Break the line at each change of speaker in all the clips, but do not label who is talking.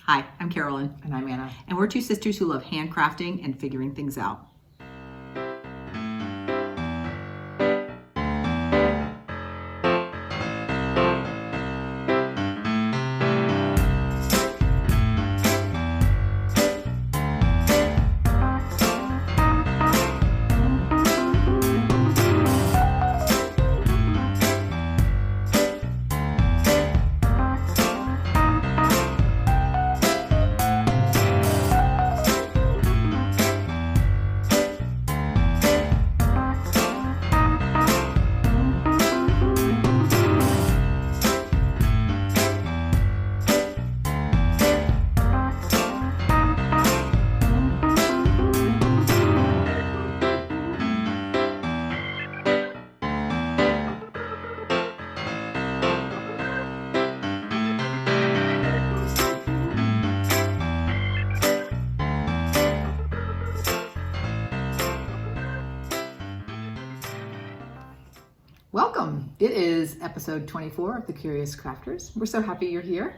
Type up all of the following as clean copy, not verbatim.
Hi, I'm Carolyn.
And I'm Anna.
And we're two sisters who love handcrafting and figuring things out.
Welcome. It is episode 24 of the Curious Crafters. We're so happy you're here.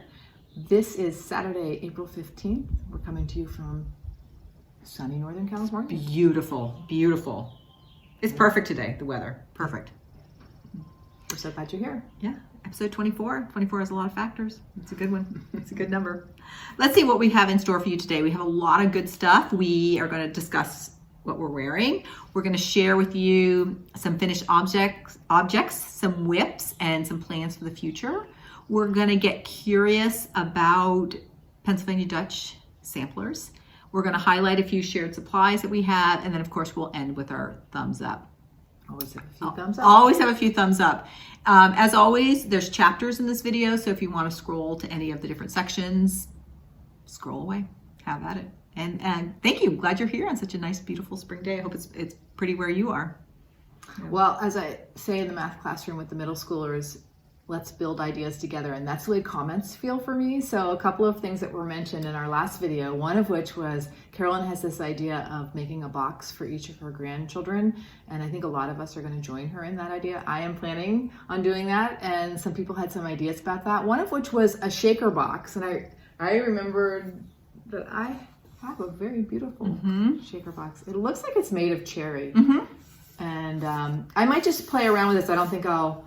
This is Saturday, April 15th. We're coming to you from sunny Northern California.
Beautiful, beautiful. It's perfect today, the weather. Perfect.
We're so glad you're here.
Yeah, episode 24. 24 has a lot of factors. It's a good one. It's a good number. Let's see what we have in store for you today. We have a lot of good stuff. We are going to discuss what we're wearing. We're going to share with you some finished objects, some whips, and some plans for the future. We're going to get curious about Pennsylvania Dutch samplers. We're going to highlight a few shared supplies that we have, and then of course we'll end with our thumbs up.
Always have a few thumbs up.
Always have a few thumbs up. As always, there's chapters in this video, so if you want to scroll to any of the different sections, scroll away. Have at it. And thank you. Glad you're here on such a nice, beautiful spring day. I hope it's pretty where you are.
Well, as I say in the math classroom with the middle schoolers, let's build ideas together. And that's the way comments feel for me. So a couple of things that were mentioned in our last video, one of which was Carolyn has this idea of making a box for each of her grandchildren. And I think a lot of us are going to join her in that idea. I am planning on doing that. And some people had some ideas about that. One of which was a shaker box. And I remembered that I have a very beautiful shaker box. It looks like it's made of cherry. And I might just play around with this. I don't think I'll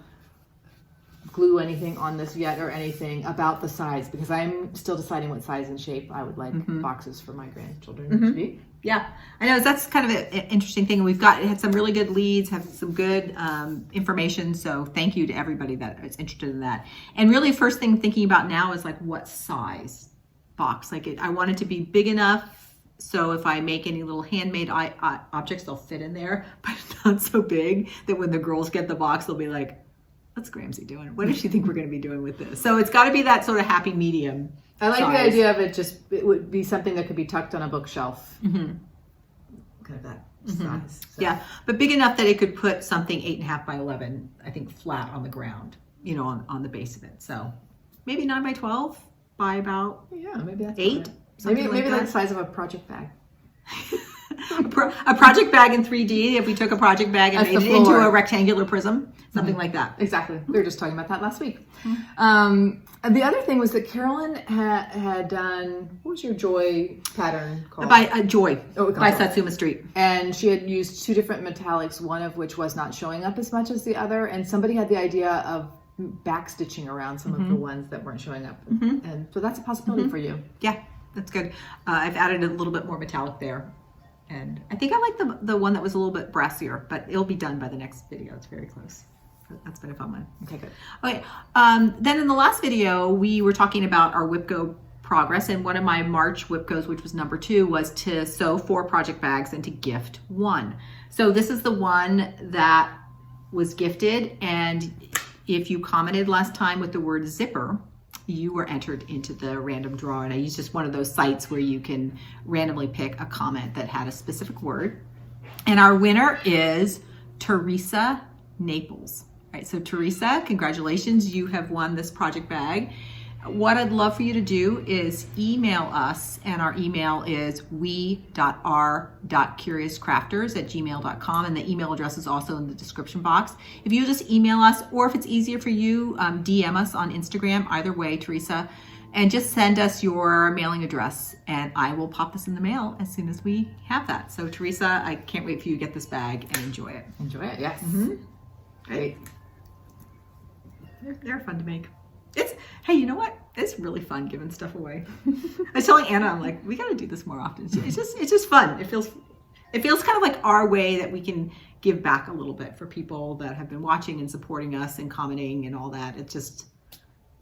glue anything on this yet or anything about the size, because I'm still deciding what size and shape I would like boxes for my grandchildren to be.
Yeah, I know that's kind of an interesting thing. It had some really good leads, have some good information. So thank you to everybody that is interested in that. And really first thing thinking about now is like what size box. I want it to be big enough so if I make any little handmade objects, they'll fit in there, but not so big that when the girls get the box, they'll be like, what's Gramsci doing? What does she think we're going to be doing with this? So it's got to be that sort of happy medium.
I like
size.
the idea of it would be something that could be tucked on a bookshelf. Kind of that size. So.
Yeah, but big enough that it could put something 8.5 by 11, I think, flat on the ground, on the base of it. So maybe 9 by 12 by about
maybe that's
8.
Maybe that's the size of a project bag.
a project bag in 3D, if we took a project bag and made it into a rectangular prism, something like that.
Exactly. We were just talking about that last week. The other thing was that Carolyn had done, what was your joy pattern called?
By Joy, by Satsuma Street.
And she had used 2 different metallics, one of which was not showing up as much as the other. And somebody had the idea of backstitching around some of the ones that weren't showing up. And so that's a possibility for you.
Yeah, that's good. I've added a little bit more metallic there. And I think I like the one that was a little bit brassier, but it'll be done by the next video. It's very close. That's been a fun one.
Okay, good.
Okay. Then in the last video, we were talking about our WIPGO progress. And one of my March WIPGOs, which was number 2, was to sew 4 project bags and to gift 1. So this is the one that was gifted. And if you commented last time with the word zipper, you were entered into the random draw. And I used just one of those sites where you can randomly pick a comment that had a specific word. And our winner is Teresa Naples. All right, so Teresa, congratulations. You have won this project bag. What I'd love for you to do is email us, and our email is we.r.curiouscrafters@gmail.com, and the email address is also in the description box. If you just email us, or if it's easier for you, DM us on Instagram. Either way, Teresa, And just send us your mailing address and I will pop this in the mail as soon as we have that. So Teresa, I can't wait for you to get this bag and enjoy it.
Enjoy it, yes.
Great. They're fun to make. Hey, you know what? It's really fun giving stuff away. I was telling Anna, I'm like, we got to do this more often. It's just fun. It feels kind of like our way that we can give back a little bit for people that have been watching and supporting us and commenting and all that. It's just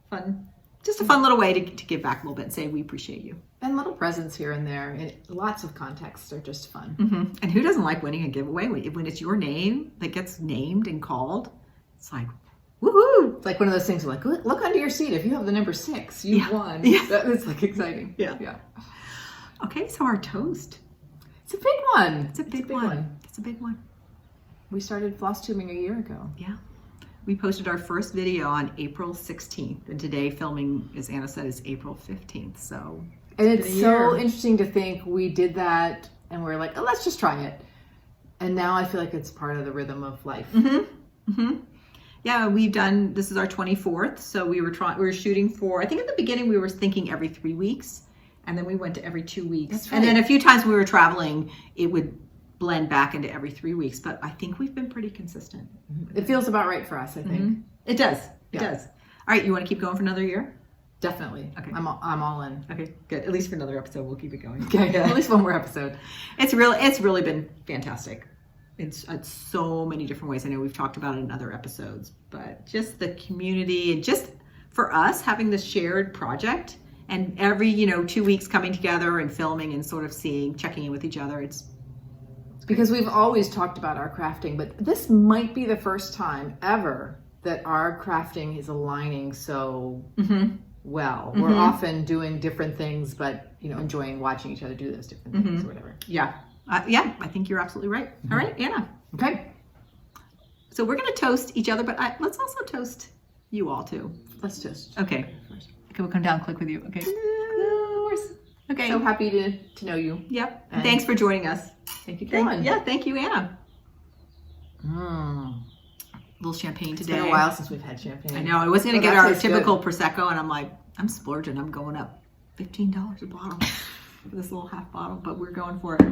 fun. Just a fun little way to give back a little bit and say we appreciate you.
And little presents here and there. And lots of contexts are just fun.
And who doesn't like winning a giveaway? When it's your name that gets named and called, it's like, woohoo!
It's like one of those things like, look under your seat. If you have the number 6, you've won.
Yeah.
It's like exciting.
Yeah. Okay, so our toast.
It's a big one.
It's a big one. It's a big one.
We started FlossTubing a year ago.
Yeah. We posted our first video on April 16th. And today filming, as Anna said, is April 15th. So
and it's so interesting to think we did that and we're like, oh, let's just try it. And now I feel like it's part of the rhythm of life.
Yeah, this is our 24th. So we were shooting for, I think at the beginning we were thinking every 3 weeks. And then we went to every 2 weeks.
That's right.
And then a few times when we were traveling, it would blend back into every 3 weeks. But I think we've been pretty consistent.
It feels about right for us, I think.
It does. It does. All right, you want to keep going for another year?
Definitely.
Okay.
I'm all in.
Okay, good. At least for another episode, we'll keep it going.
Okay, at least one more episode.
It's really been fantastic. It's so many different ways. I know we've talked about it in other episodes, but just the community and just for us having this shared project and every 2 weeks coming together and filming and sort of checking in with each other. It's
because we've always talked about our crafting, but this might be the first time ever that our crafting is aligning so well. We're often doing different things, but enjoying watching each other do those different things or whatever.
Yeah. I think you're absolutely right. All right, Anna.
Okay.
So we're going to toast each other, but let's also toast you all too.
Let's toast.
Okay. Okay, we'll come down and click with you. Okay. Okay.
So happy to know you.
Yep. And thanks for joining us.
Thank you, Carolyn.
Thank you, Anna. A little champagne today.
It's been a while since we've had champagne.
I know. I was going to get our typical Prosecco, and I'm like, I'm splurging. I'm going up $15 a bottle for this little half bottle, but we're going for it.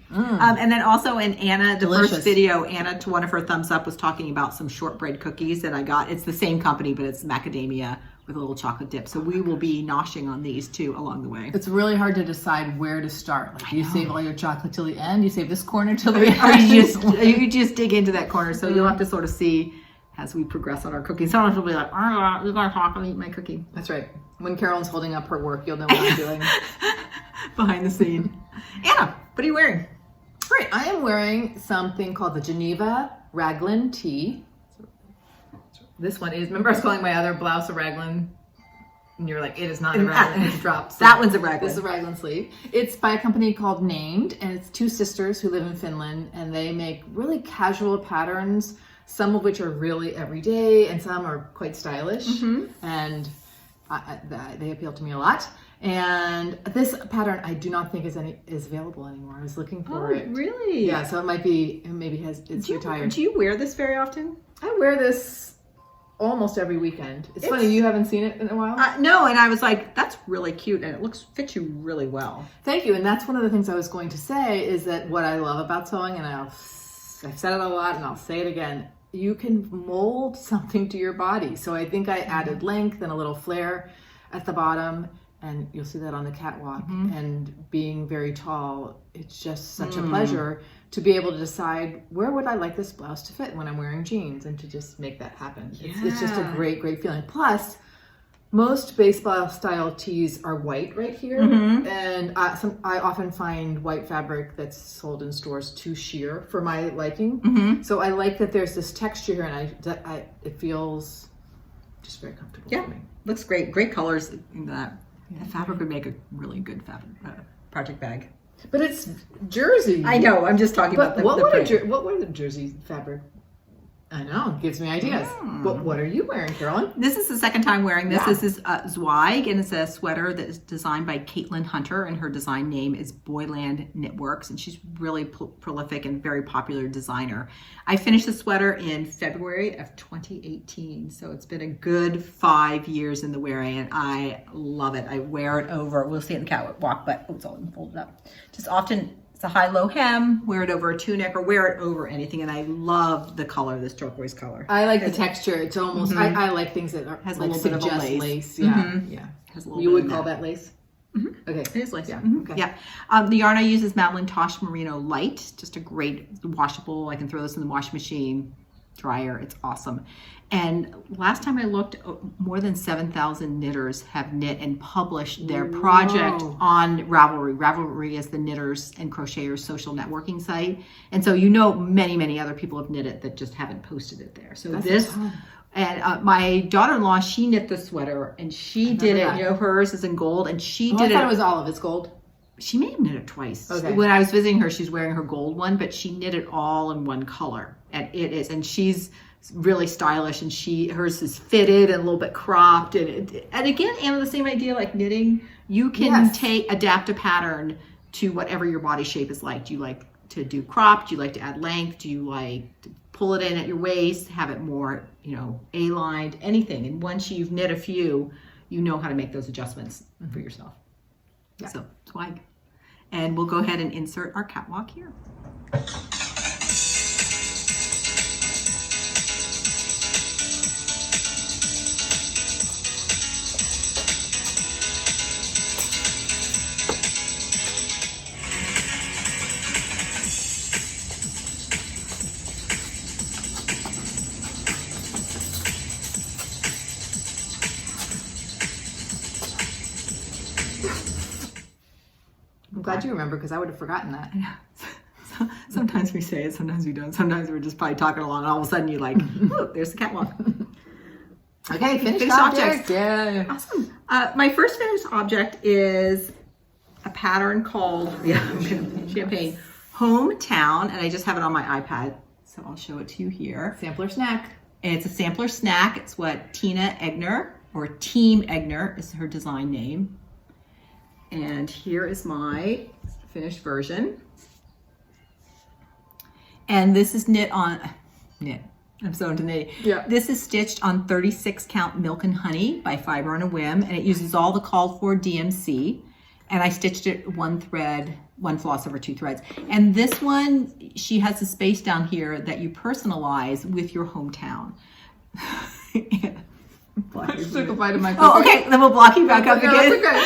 And then also in Anna, the first video, Anna, to one of her thumbs up, was talking about some shortbread cookies that I got. It's the same company, but it's macadamia with a little chocolate dip. So we will be noshing on these too along the way.
It's really hard to decide where to start. Like, do you save all your chocolate till the end? You save this corner till the end?
Or you just dig into that corner. So you'll have to sort of see as we progress on our cooking. Sometimes we'll be like, oh, we're going to talk and eat my cookie.
That's right. When Carolyn's holding up her work, you'll know what I'm doing.
Behind the scene. Anna, what are you wearing?
Right, I am wearing something called the Geneva Raglan tee. This one is, remember I was calling my other blouse a raglan? And you're like, it is not a raglan, it's drops.
That one's a raglan.
This is a raglan sleeve. It's by a company called Named, and it's 2 sisters who live in Finland, and they make really casual patterns, some of which are really everyday, and some are quite stylish. And they appeal to me a lot. And this pattern I do not think is available anymore. I was looking for it.
Really?
Yeah, so it's retired.
Do you wear this very often?
I wear this almost every weekend. It's funny, you haven't seen it in a while?
No, and I was like, that's really cute and it fits you really well.
Thank you, and that's one of the things I was going to say is that what I love about sewing, and I've said it a lot and I'll say it again, you can mold something to your body. So I think I added length and a little flare at the bottom, and you'll see that on the catwalk. And being very tall, it's just such a pleasure to be able to decide where would I like this blouse to fit when I'm wearing jeans, and to just make that happen. It's just a great feeling. Plus, most baseball style tees are white right here, and I often find white fabric that's sold in stores too sheer for my liking. So I like that there's this texture here, and it feels just very comfortable for me.
Looks great. Great colors. That fabric would make a really good project bag.
But it's jersey.
I know. I'm just talking about
what would the jersey fabric I know, gives me ideas. What are you wearing, Carolyn?
This is the second time wearing this.
Yeah.
This is Zweig, and it's a sweater that is designed by Caitlin Hunter, and her design name is Boyland Knitworks, and she's really prolific and very popular designer. I finished the sweater in February of 2018, so it's been a good 5 years in the wearing, and I love it. I wear it over, we'll see it in the catwalk, but it's all folded up. Just often, it's a high-low hem, wear it over a tunic or wear it over anything, and I love the color, this turquoise color.
I like the texture. It's almost, I like things that are,
has
like,
a little bit of a lace.
Yeah, yeah.
Has a little
You
bit
would
of
call that lace? Okay.
It is lace.
Yeah. Okay.
Yeah. The yarn I use is Madeline Tosh Merino Light. Just a great washable. I can throw this in the washing machine, dryer. It's awesome. And last time I looked, more than 7,000 knitters have knit and published their project on Ravelry. Ravelry is the knitters and crocheters social networking site. And so many, many other people have knit it that just haven't posted it there. So and my daughter-in-law, she knit the sweater, and she did it. Hers is in gold, and she did it.
I thought it was all of it's gold.
She may have knit it twice.
Okay.
When I was visiting her, she's wearing her gold one, but she knit it all in one color, and she's really stylish, and hers is fitted and a little bit cropped, and again, Anna, the same idea like knitting. You can adapt a pattern to whatever your body shape is like. Do you like to do cropped? Do you like to add length? Do you like to pull it in at your waist, have it more, A-lined, anything? And once you've knit a few, you know how to make those adjustments for yourself. Yeah. So swag. And we'll go ahead and insert our catwalk here.
I'm glad you remember, because I would have forgotten that.
So, sometimes we say it, sometimes we don't. Sometimes we're just probably talking along, and all of a sudden you're like, "Look, there's the catwalk."
Okay, finished object. Yeah.
Awesome. My first finished object is a pattern called Champagne Hometown, and I just have it on my iPad, so I'll show it to you here.
Sampler snack.
And it's a sampler snack. It's what Tina Egner, or Team Egner is her design name. And here is my finished version. And this is I'm so into knitting.
Yeah.
This is stitched on 36 count Milk and Honey by Fiber on a Whim, and it uses all the called for DMC. And I stitched it one thread, one floss over 2 threads. And this one, she has a space down here that you personalize with your hometown.
I just took a bite of my
cookie. Oh, okay. Then we'll block you back up again.
That's okay.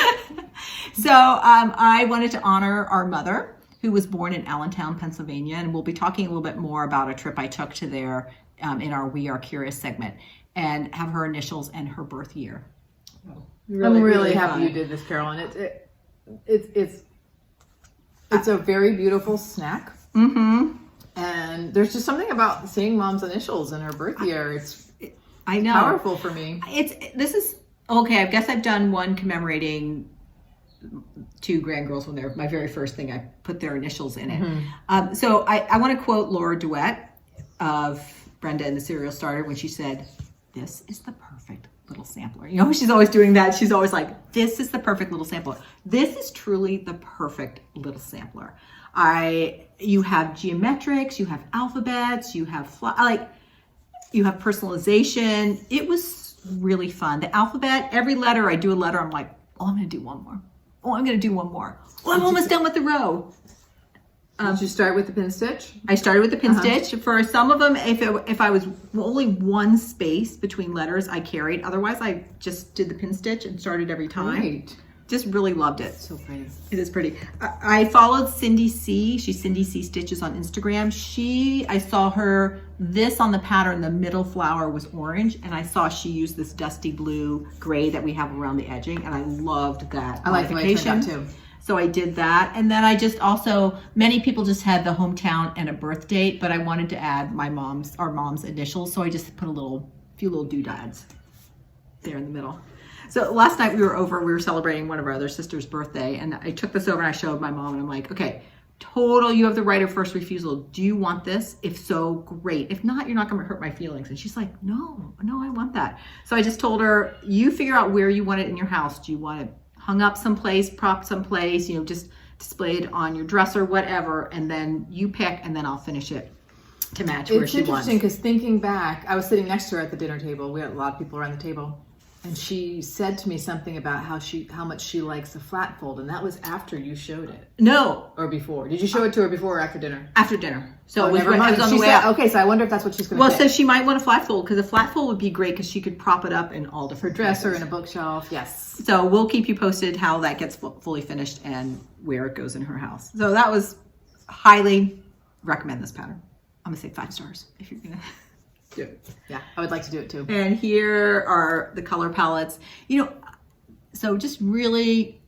So I wanted to honor our mother, who was born in Allentown, Pennsylvania, and we'll be talking a little bit more about a trip I took to there in our We Are Curious segment, and have her initials and her birth year.
I'm really happy you did this, Carolyn. It's a very beautiful snack.
Mm-hmm.
And there's just something about seeing Mom's initials and her birth year. It's
know.
Powerful for me.
This is okay. I guess I've done one commemorating 2 grandgirls when they're my very first thing. I put their initials in it.
Mm-hmm.
So I want to quote Laura Duet of Brenda and the Cereal Starter when she said, "This is the perfect little sampler." She's always doing that. She's always like, "This is the perfect little sampler." This is truly the perfect little sampler. You have geometrics, you have alphabets, you have you have personalization. It was really fun. The alphabet, every letter, I do a letter, I'm like, oh, I'm going to do one more. Oh, I'm going to do one more. Oh, I'm almost done with the row.
Did you start with the pin stitch?
I started with the pin stitch. For some of them, if I was only one space between letters, I carried. Otherwise, I just did the pin stitch and started every time.
Great.
Just really loved it.
So pretty.
It is pretty. I followed Cindy C. She's Cindy C Stitches on Instagram. I saw her, this on the pattern, the middle flower was orange, and I saw she used this dusty blue gray that we have around the edging, and I loved that.
I like the way it turned out too.
So I did that. And then I just also, many people just had the hometown and a birth date, but I wanted to add our mom's initials. So I just put a few little doodads there in the middle. So last night we were celebrating one of our other sister's birthday, and I took this over and I showed my mom, and I'm like, okay, total, you have the right of first refusal. Do you want this? If so, great. If not, you're not going to hurt my feelings. And she's like, no, I want that. So I just told her, you figure out where you want it in your house. Do you want it hung up someplace, propped someplace, just displayed on your dresser, whatever, and then you pick, and then I'll finish it to match where she wants.
It's interesting because thinking back, I was sitting next to her at the dinner table. We had a lot of people around the table. And she said to me something about how much she likes a flat fold, and that was after you showed it.
No.
Or before. Did you show it to her before or after dinner?
After dinner. So it was
never
when I
mind.
was on the
She
way
said,
out.
okay, so I wonder if that's what she's going to
Well, so she might want a flat fold, because a flat fold would be great because she could prop it up in all different
dresser
places.
and a bookshelf. Yes.
So we'll keep you posted how that gets fully finished and where it goes in her house. So that was highly recommend this pattern. I'm gonna say 5 stars if you're gonna do it.
Yeah, I would like to do it too.
And here are the color palettes. So just really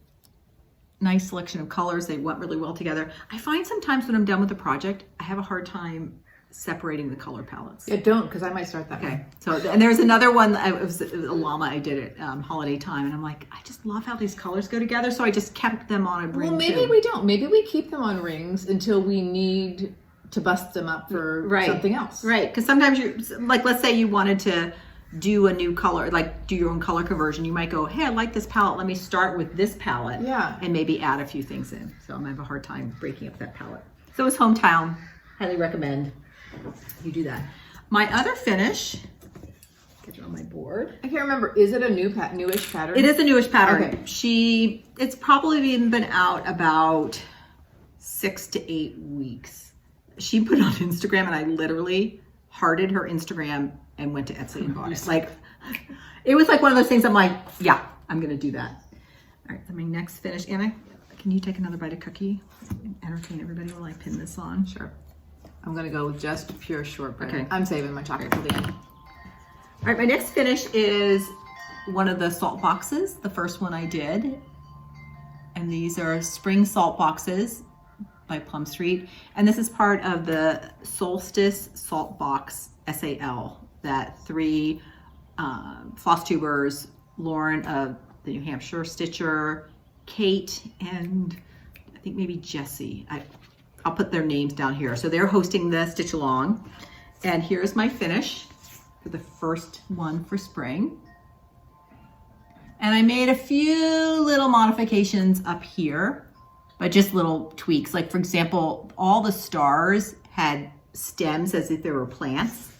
nice selection of colors. They went really well together. I find sometimes when I'm done with the project, I have a hard time separating the color palettes.
Yeah, don't, because I might start that way.
So, and there's another one, it was a llama I did at holiday time, and I'm like, I just love how these colors go together, so I just kept them on a ring.
Well, maybe we don't. Maybe we keep them on rings until we need to bust them up for something else.
Right, because sometimes like, let's say you wanted to do a new color, like do your own color conversion. You might go, hey, I like this palette. Let me start with this palette.
Yeah.
And maybe add a few things in. So I'm gonna have a hard time breaking up that palette. So it's Hometown. Highly recommend you do that. My other finish, get it on my board.
I can't remember. Is it a newish pattern?
It is a newish pattern.
Okay.
It's probably been out about 6 to 8 weeks. She put it on Instagram, and I literally hearted her Instagram and went to Etsy and bought it. Like, it was like one of those things I'm like, yeah, I'm going to do that. All right, so my next finish. Anna, can you take another bite of cookie and entertain everybody while I pin this on?
Sure. I'm going to go with just pure shortbread.
Okay.
I'm saving my chocolate till the end.
All right, my next finish is one of the salt boxes, the first one I did. And these are spring salt boxes by Plum Street. And this is part of the Solstice Salt Box SAL that 3 FlossTubers, Lauren of the New Hampshire Stitcher, Kate, and I think maybe Jessie. I'll put their names down here. So they're hosting the Stitch Along. And here's my finish for the first one for spring. And I made a few little modifications up here, but just little tweaks. Like, for example, all the stars had stems as if they were plants,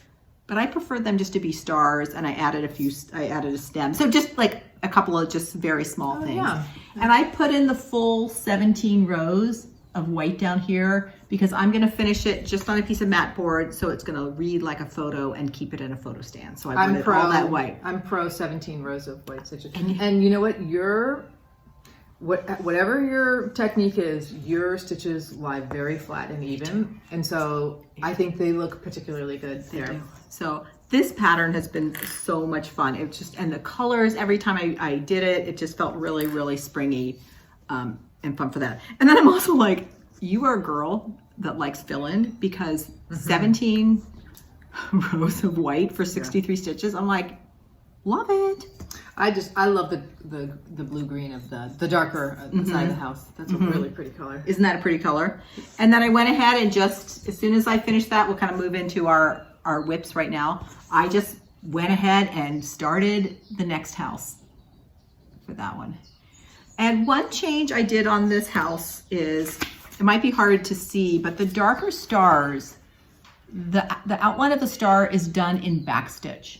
but I preferred them just to be stars, and I added a stem. So just like a couple of just very small things.
Yeah.
And I put in the full 17 rows of white down here because I'm going to finish it just on a piece of mat board, so it's going to read like a photo and keep it in a photo stand. So I wanted all that white.
I'm pro 17 rows of white stitches. And you know what? Whatever your technique is, your stitches lie very flat and even, and so I think they look particularly good there.
So this pattern has been so much fun. It's just, and the colors, every time I did it, it just felt really, really springy and fun for that. And then I'm also like, you are a girl that likes fill-in, because 17 rows of white for 63 stitches. I'm like, love it.
I love the blue green of the darker side of the house. That's a really pretty color.
Isn't that a pretty color? And then I went ahead and just, as soon as I finished that, we'll kind of move into our whips right now. I just went ahead and started the next house for that one. And one change I did on this house is, it might be hard to see, but the darker stars, the outline of the star is done in backstitch.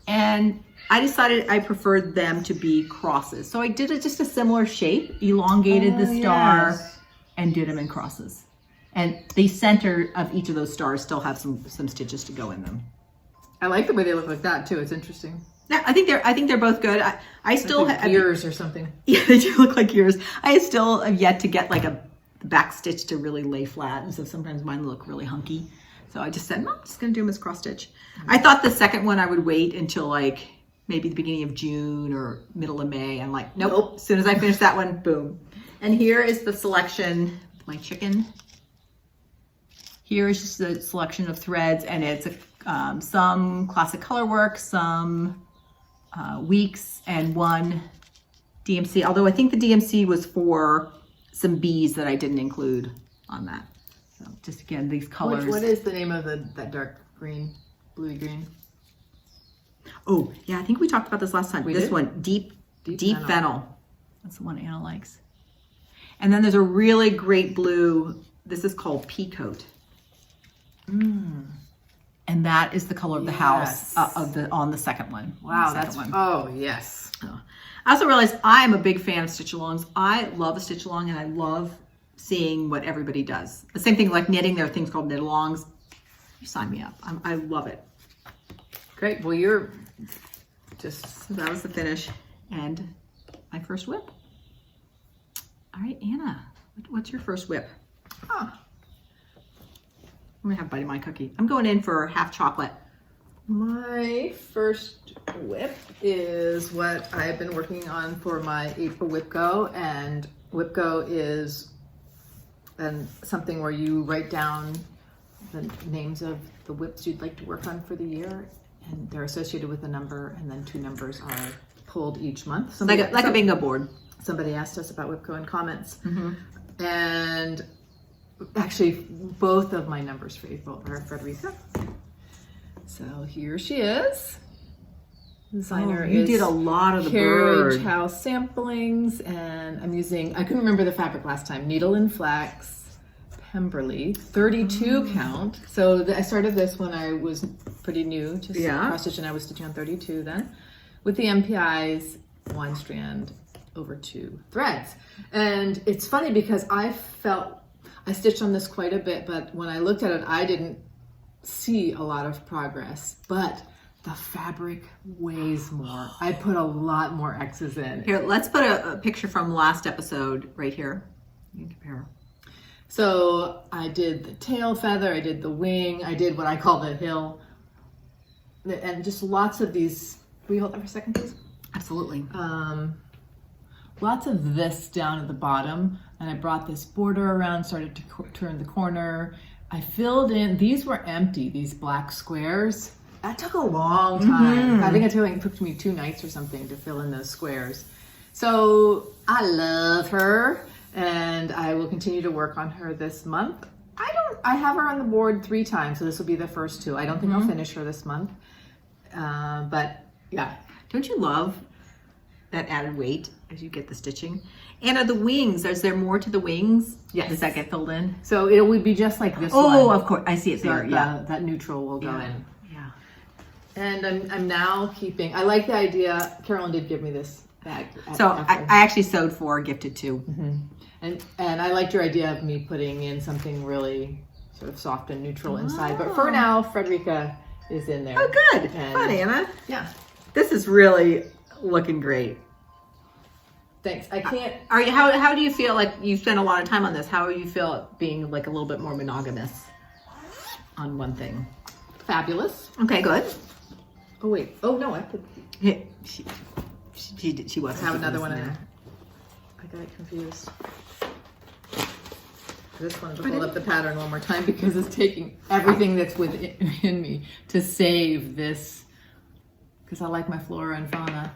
And I decided I preferred them to be crosses. So I did it just a similar shape, elongated the star, and did them in crosses. And the center of each of those stars still have some stitches to go in them.
I like the way they look like that too. It's interesting.
Yeah, I think they're both good. I still
have ears or something.
Yeah, they do look like ears. I still have yet to get like a back stitch to really lay flat, and so sometimes mine look really hunky. So I just said, no, I'm just gonna do them as cross stitch. I thought the second one I would wait until like maybe the beginning of June or middle of May. I'm like, nope. As soon as I finish that one, boom. And here is the selection with my chicken. Here is just the selection of threads, and it's some classic color work, some weeks, and one DMC. Although I think the DMC was for some bees that I didn't include on that. So just again, these colors.
What is the name of that dark green, bluey green?
Oh yeah, I think we talked about this last time. This one, deep fennel. That's the one Anna likes. And then there's a really great blue. This is called Peacoat. And that is the color of the house on the second one.
Wow, that's one. Oh yes.
I also realized I'm a big fan of stitch-alongs. I love a stitch-along, and I love seeing what everybody does. The same thing like knitting. There are things called knit-alongs. You sign me up. I love it.
Great. Well, you're just...
So that was the finish and my first whip. All right, Anna, what's your first whip?
Huh.
I'm gonna have a bite of my cookie. I'm going in for half chocolate.
My first whip is what I've been working on for my April Whip Go, and Whip Go is something where you write down the names of the whips you'd like to work on for the year, and they're associated with a number, and then 2 numbers are pulled each month.
Like a bingo board.
Somebody asked us about Whip Go in comments, and actually both of my numbers for April are Frederica. So here she is. Designer
you did a lot of the
Carriage
bird.
House samplings, and I'm using, I couldn't remember the fabric last time, needle and flax, Pemberley, 32 count. So I started this when I was pretty new to cross stitch, and I was stitching on 32 then, with the MPIs, 1 strand over 2 threads. And it's funny because I stitched on this quite a bit, but when I looked at it, I didn't see a lot of progress, but the fabric weighs more. I put a lot more X's in.
Here, let's put a picture from last episode right here. You can compare.
So I did the tail feather, I did the wing, I did what I call the hill, and just lots of these. Will you hold that for a second, please?
Absolutely.
Lots of this down at the bottom, and I brought this border around, started to turn the corner. I filled in, these were empty, these black squares. That took a long time. I think it took me 2 nights or something to fill in those squares. So I love her, and I will continue to work on her this month. I have her on the board 3 times, so this will be the first 2. I don't think I'll finish her this month, but yeah.
Don't you love that added weight as you get the stitching? Anna, the wings, is there more to the wings?
Yes.
Does that get filled in?
So it would be just like this one.
Oh, of course. I see it there.
That neutral will go in.
Yeah.
And I'm now keeping, I like the idea, Carolyn did give me this bag.
So I actually sewed 4, gifted 2.
And I liked your idea of me putting in something really sort of soft and neutral inside. But for now, Frederica is in there.
Oh, good. Fun, Anna.
Yeah.
This is really looking great.
Thanks. I can't.
How do you feel like you spent a lot of time on this? How do you feel being like a little bit more monogamous on one thing?
Fabulous.
Okay, good.
Oh wait. Oh no, I could.
She was.
I have another one in there. I got it confused. I just wanted to hold up the pattern one more time because it's taking everything that's within me to save this. Because I like my flora and fauna.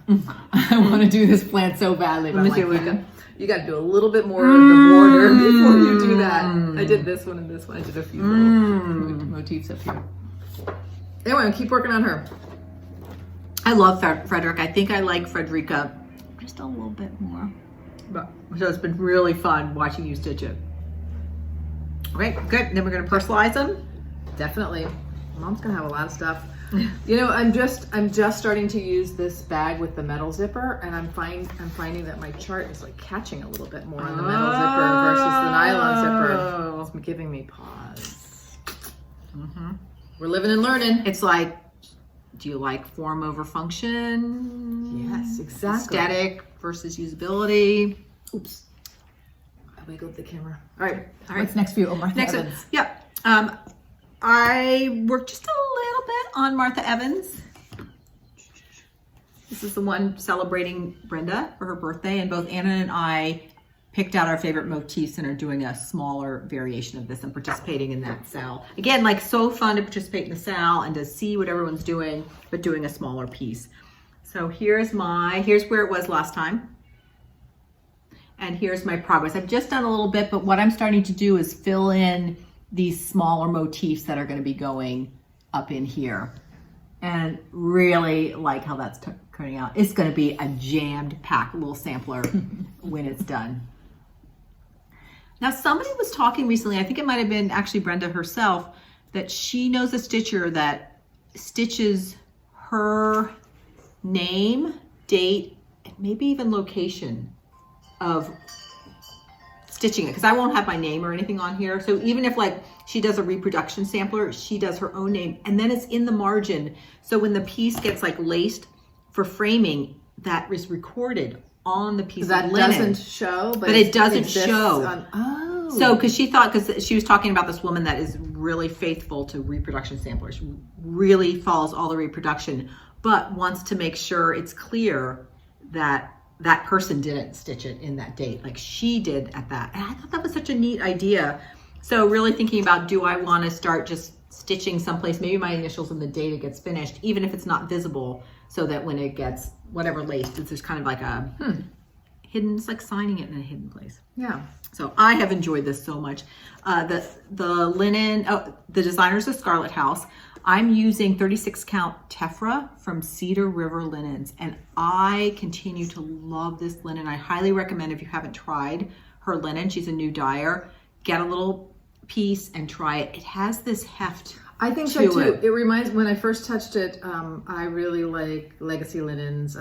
I want to do this plant so badly. But you got to do a little bit more of the border before you do that. I did this one and this one. I did a few little motifs up here. Anyway, I'll keep working on her.
I love Frederick. I think I like Frederica just a little bit more. So it's been really fun watching you stitch it. Okay, good. Then we're going to personalize them.
Definitely. Mom's going to have a lot of stuff. You know, I'm just starting to use this bag with the metal zipper, and I'm finding that my chart is like catching a little bit more on the metal zipper versus the nylon zipper. It's giving me pause. We're living and learning.
It's like, do you like form over function?
Yes, exactly.
Aesthetic versus usability.
Oops. I wiggled the camera. All right. What's next for you? Oh, Martha Evans.
Yep. I worked just a little bit on Martha Evans. This is the one celebrating Brenda for her birthday, and both Anna and I picked out our favorite motifs and are doing a smaller variation of this and participating in that sal. Again, like so fun to participate in the sal and to see what everyone's doing, but doing a smaller piece. So here's where it was last time. And here's my progress. I've just done a little bit, but what I'm starting to do is fill in these smaller motifs that are going to be going up in here. And really like how that's turning out. It's going to be a jammed packed little sampler when it's done. Now, somebody was talking recently, I think it might have been actually Brenda herself, that she knows a stitcher that stitches her name, date, and maybe even location of stitching it, because I won't have my name or anything on here. So even if like she does a reproduction sampler, she does her own name, and then it's in the margin. So when the piece gets like laced for framing, that is recorded on the piece of linen.
That doesn't show,
but it doesn't show.
Oh.
So because she was talking about this woman that is really faithful to reproduction samplers, really follows all the reproduction, but wants to make sure it's clear that that person didn't stitch it in that date like she did at that. And I thought that was such a neat idea. So really thinking about, do I want to start just stitching someplace, maybe my initials and the date it gets finished, even if it's not visible, so that when it gets whatever laced, it's just kind of like a hidden, it's like signing it in a hidden place.
Yeah.
So I have enjoyed this so much. The linen, the designer's a Scarlet House. I'm using 36 count tephra from Cedar River Linens, and I continue to love this linen. I highly recommend, if you haven't tried her linen, she's a new dyer, get a little piece and try it. It has this heft.
I think so too. It reminds, when I first touched it, I really like Legacy Linens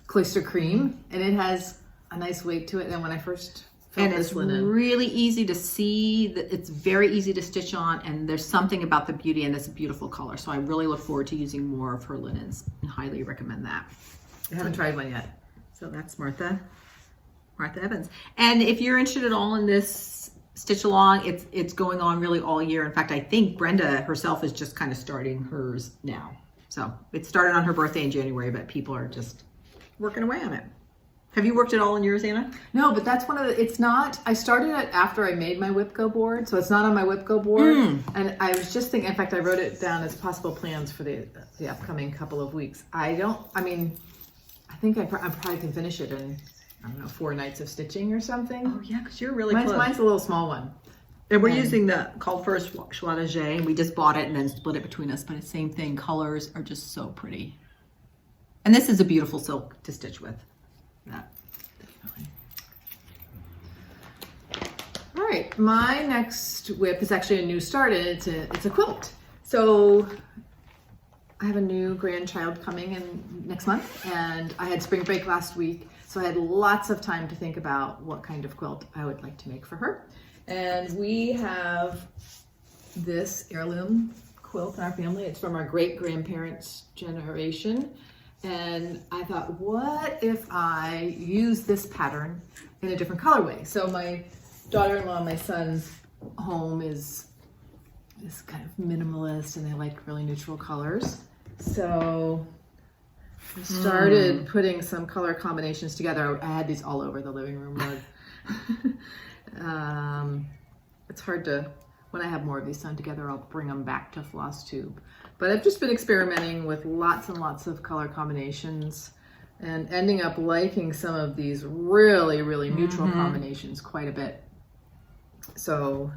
Cloister Cream, and it has a nice weight to it. And when I first
and it's really easy to see, it's very easy to stitch on, and there's something about the beauty, and it's a beautiful color. So I really look forward to using more of her linens and highly recommend that.
I haven't tried one yet.
So that's Martha Evans. And if you're interested at all in this stitch along, it's going on really all year. In fact, I think Brenda herself is just kind of starting hers now. So it started on her birthday in January, but people are just working away on it. Have you worked at all in yours, Anna?
No, but that's one of the, it's not, I started it after I made my WIPCO board, so it's not on my WIPCO board. And I was just thinking, in fact, I wrote it down as possible plans for the upcoming couple of weeks. I think I probably can finish it in, I don't know, 4 nights of stitching or something.
Oh yeah, because you're really close.
Mine's a little small one.
And we're using the called first Choix de J, and we just bought it and then split it between us, but it's the same thing. Colors are just so pretty. And this is a beautiful silk to stitch with. Yeah, definitely.
All right, my next WIP is actually a new start, and it's a quilt. So I have a new grandchild coming in next month, and I had spring break last week, so I had lots of time to think about what kind of quilt I would like to make for her. And we have this heirloom quilt in our family. It's from our great-grandparents' generation. And I thought, what if I use this pattern in a different colorway? So my daughter-in-law, my son's home is kind of minimalist, and they like really neutral colors. So I started putting some color combinations together. I had these all over the living room rug. It's hard to, when I have more of these done together, I'll bring them back to FlossTube. But I've just been experimenting with lots and lots of color combinations and ending up liking some of these really, really neutral combinations quite a bit. So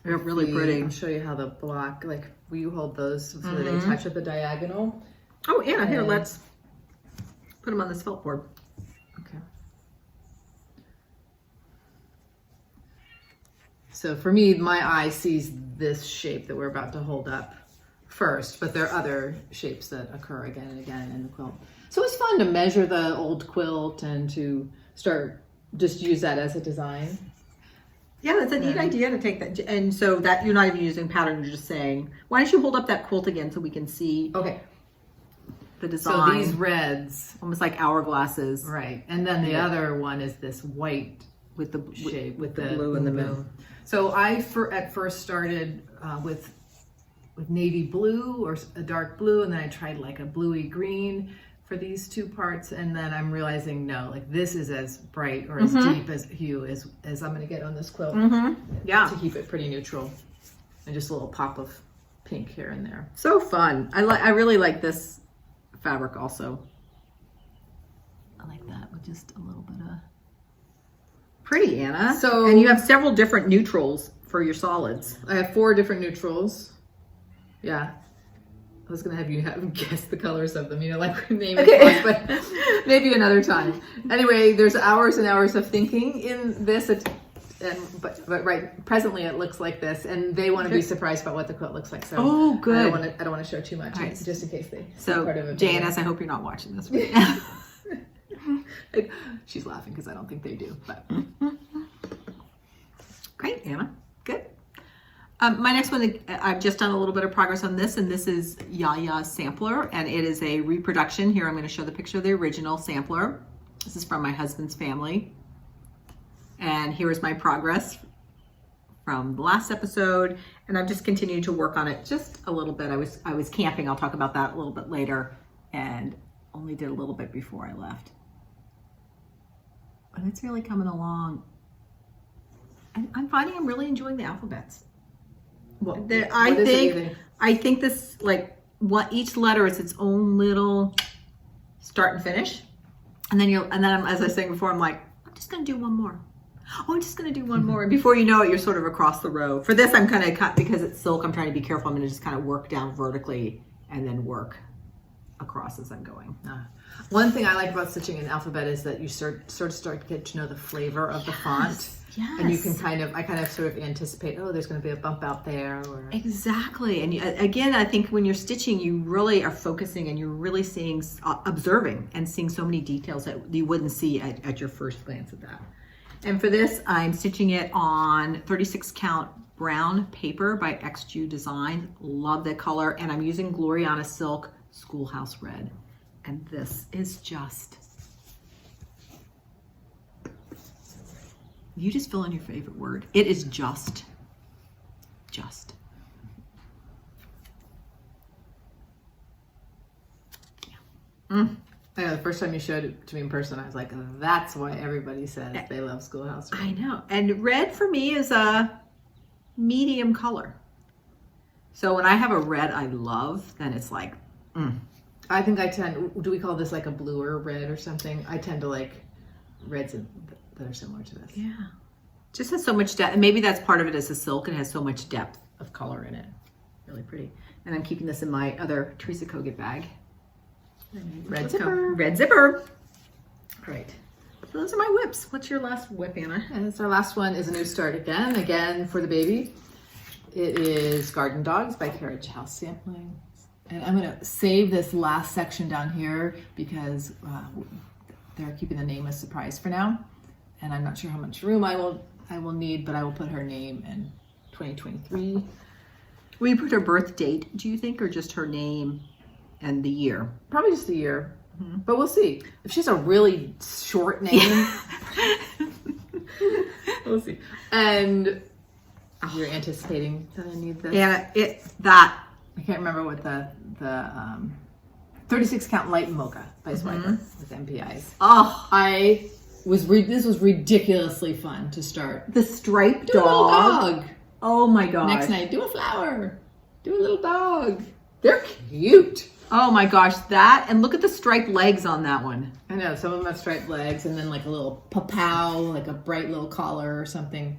they're really pretty.
I'll show you how the block, like, will you hold those so that they touch at the diagonal?
Oh, Anna, here, let's put them on this felt board.
Okay. So for me, my eye sees this shape that we're about to hold up first, but there are other shapes that occur again and again in the quilt. So it's fun to measure the old quilt and to start, just use that as a design.
Yeah, that's a neat idea to take that. And so that you're not even using pattern, you're just saying, why don't you hold up that quilt again so we can see the design.
So these reds.
Almost like hourglasses.
Right. And then the other one is this white
with the
shape
with the blue in the middle.
So I at first started with navy blue or a dark blue, and then I tried like a bluey green for these two parts, and then I'm realizing no, like this is as bright or as deep as hue as I'm going to get on this quilt.
Yeah,
to keep it pretty neutral, and just a little pop of pink here and there.
So fun. I really like this fabric also. I like that with just a little bit of Pretty, Anna.
So,
and you have several different neutrals for your solids.
I have 4 different neutrals. Yeah. I was going to have you guess the colors of them, like name it, but maybe another time. Anyway, there's hours and hours of thinking in this. But right presently it looks like this, and they want to be surprised about what the quilt looks like. So
oh, good.
I don't want to show too much, right. Just in case they.
So JNS, I hope you're not watching this right now.
She's laughing because I don't think they do. But
great, Anna. Good. My next one, I've just done a little bit of progress on this, and this is Yaya's sampler, and it is a reproduction. Here I'm going to show the picture of the original sampler. This is from my husband's family. And here's my progress from the last episode, and I've just continued to work on it just a little bit. I was camping. I'll talk about that a little bit later, and only did a little bit before I left. But it's really coming along. And I'm finding I'm really enjoying the alphabets. I think this, like, each letter is its own little start and finish, and then as I was saying before, I'm like, I'm just gonna do one more. Oh, I'm just going to do one more. And before you know it, you're sort of across the row. For this, I'm kind of cut because it's silk. I'm trying to be careful. I'm going to just kind of work down vertically and then work across as I'm going.
One thing I like about stitching an alphabet is that you start to get to know the flavor of the font.
Yes.
And you can I kind of sort of anticipate, oh, there's going to be a bump out there. Or...
Exactly. And again, I think when you're stitching, you really are focusing and you're really seeing, observing and seeing so many details that you wouldn't see at your first glance at that. And for this, I'm stitching it on 36 count brown paper by XJU Design. Love the color. And I'm using Gloriana Silk Schoolhouse Red. And this is just, you just fill in your favorite word. It is just.
Yeah. I know, the first time you showed it to me in person, I was like, that's why everybody says they love Schoolhouse Red.
I know. And red for me is a medium color. So when I have a red I love, then it's like,
I think I tend, do we call this like a bluer red or something? I tend to like reds that are similar to this.
Yeah. Just has so much depth. And maybe that's part of it is the silk and has so much depth of color in it. Really pretty. And I'm keeping this in my other Teresa Kogut bag. Red zipper. Great. So those are my whips. What's your last whip, Anna?
And our last one is a new start again for the baby. It is Garden Dogs by Carriage House Sampling. And I'm going to save this last section down here because they're keeping the name a surprise for now. And I'm not sure how much room I will need, but I will put her name in 2023.
Will you put her birth date, do you think, or just her name and the year?
Probably just the year, but we'll see. If she's a really short name, we'll see. And you're anticipating that I need this?
Yeah,
I can't remember what the 36 count light mocha by Swiper with MPIs.
Oh,
this was ridiculously fun to start.
The striped
Do a little
dog. Oh my gosh.
Next night, do a flower. Do a little dog. They're cute.
Oh my gosh, that, and look at the striped legs on that one.
I know, some of them have striped legs and then like a little papow, like a bright little collar or something.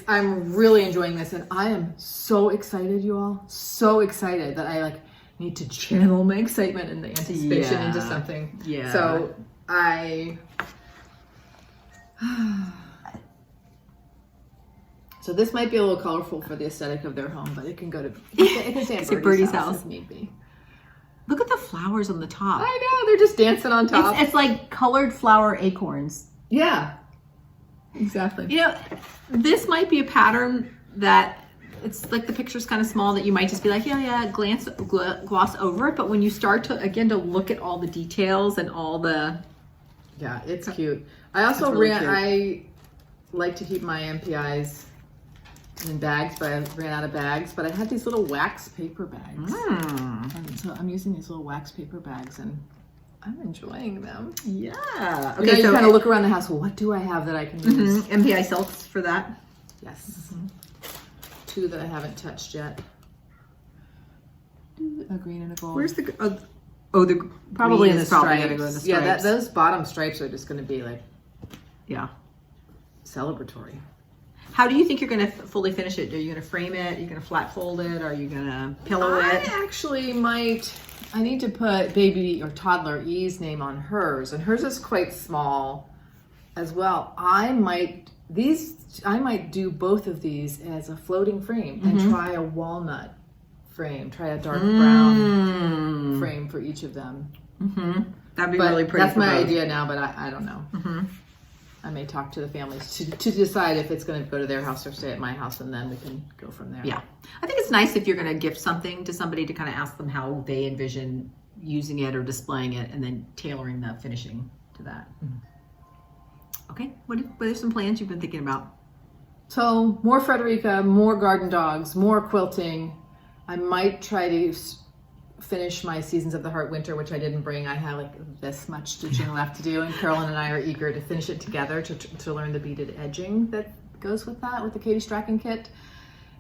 I'm really enjoying this, and I am so excited, you all. So excited that I need to channel my excitement and the anticipation into something.
Yeah.
So so this might be a little colorful for the aesthetic of their home, but it can go to it can stay at Birdie's house if need be.
Look at the flowers on the top.
I know, they're just dancing on top.
It's like colored flower acorns.
Yeah. Exactly.
You know, this might be a pattern that it's like the picture's kind of small that you might just be like, gloss over it. But when you start to, again, to look at all the details and all the...
Yeah, it's cute. I also I like to keep my MPIs in bags, but I ran out of bags. But I had these little wax paper bags. And so I'm using these little wax paper bags, and I'm enjoying them.
Yeah.
Okay, so you kind of look around the house. Well, what do I have that I can use?
MPI silks for that.
Yes. 2 that I haven't touched yet. A green and a gold.
Where's the? the
probably in the
stripes.
stripes. Yeah, those bottom stripes are just going to be like.
Yeah.
celebratory.
How do you think you're going to fully finish it? Are you going to frame it? Are you going to flat fold it? Are you going to pillow it?
I actually might. I need to put baby or toddler E's name on hers, and hers is quite small as well. I might do both of these as a floating frame and try a walnut frame. Try a dark brown frame for each of them.
That'd be really pretty.
That's my idea now, but I don't know. I may talk to the families to decide if it's going to go to their house or stay at my house, and then we can go from there.
Yeah. I think it's nice if you're going to gift something to somebody to kind of ask them how they envision using it or displaying it, and then tailoring the finishing to that. Okay. What are some plans you've been thinking about?
So more Frederica, more garden dogs, more quilting. I might try to finish my Seasons of the Heart Winter, which I didn't bring. I have like this much stitching left to do, and Carolyn and I are eager to finish it together to learn the beaded edging that goes with that, with the Katie Strachan kit.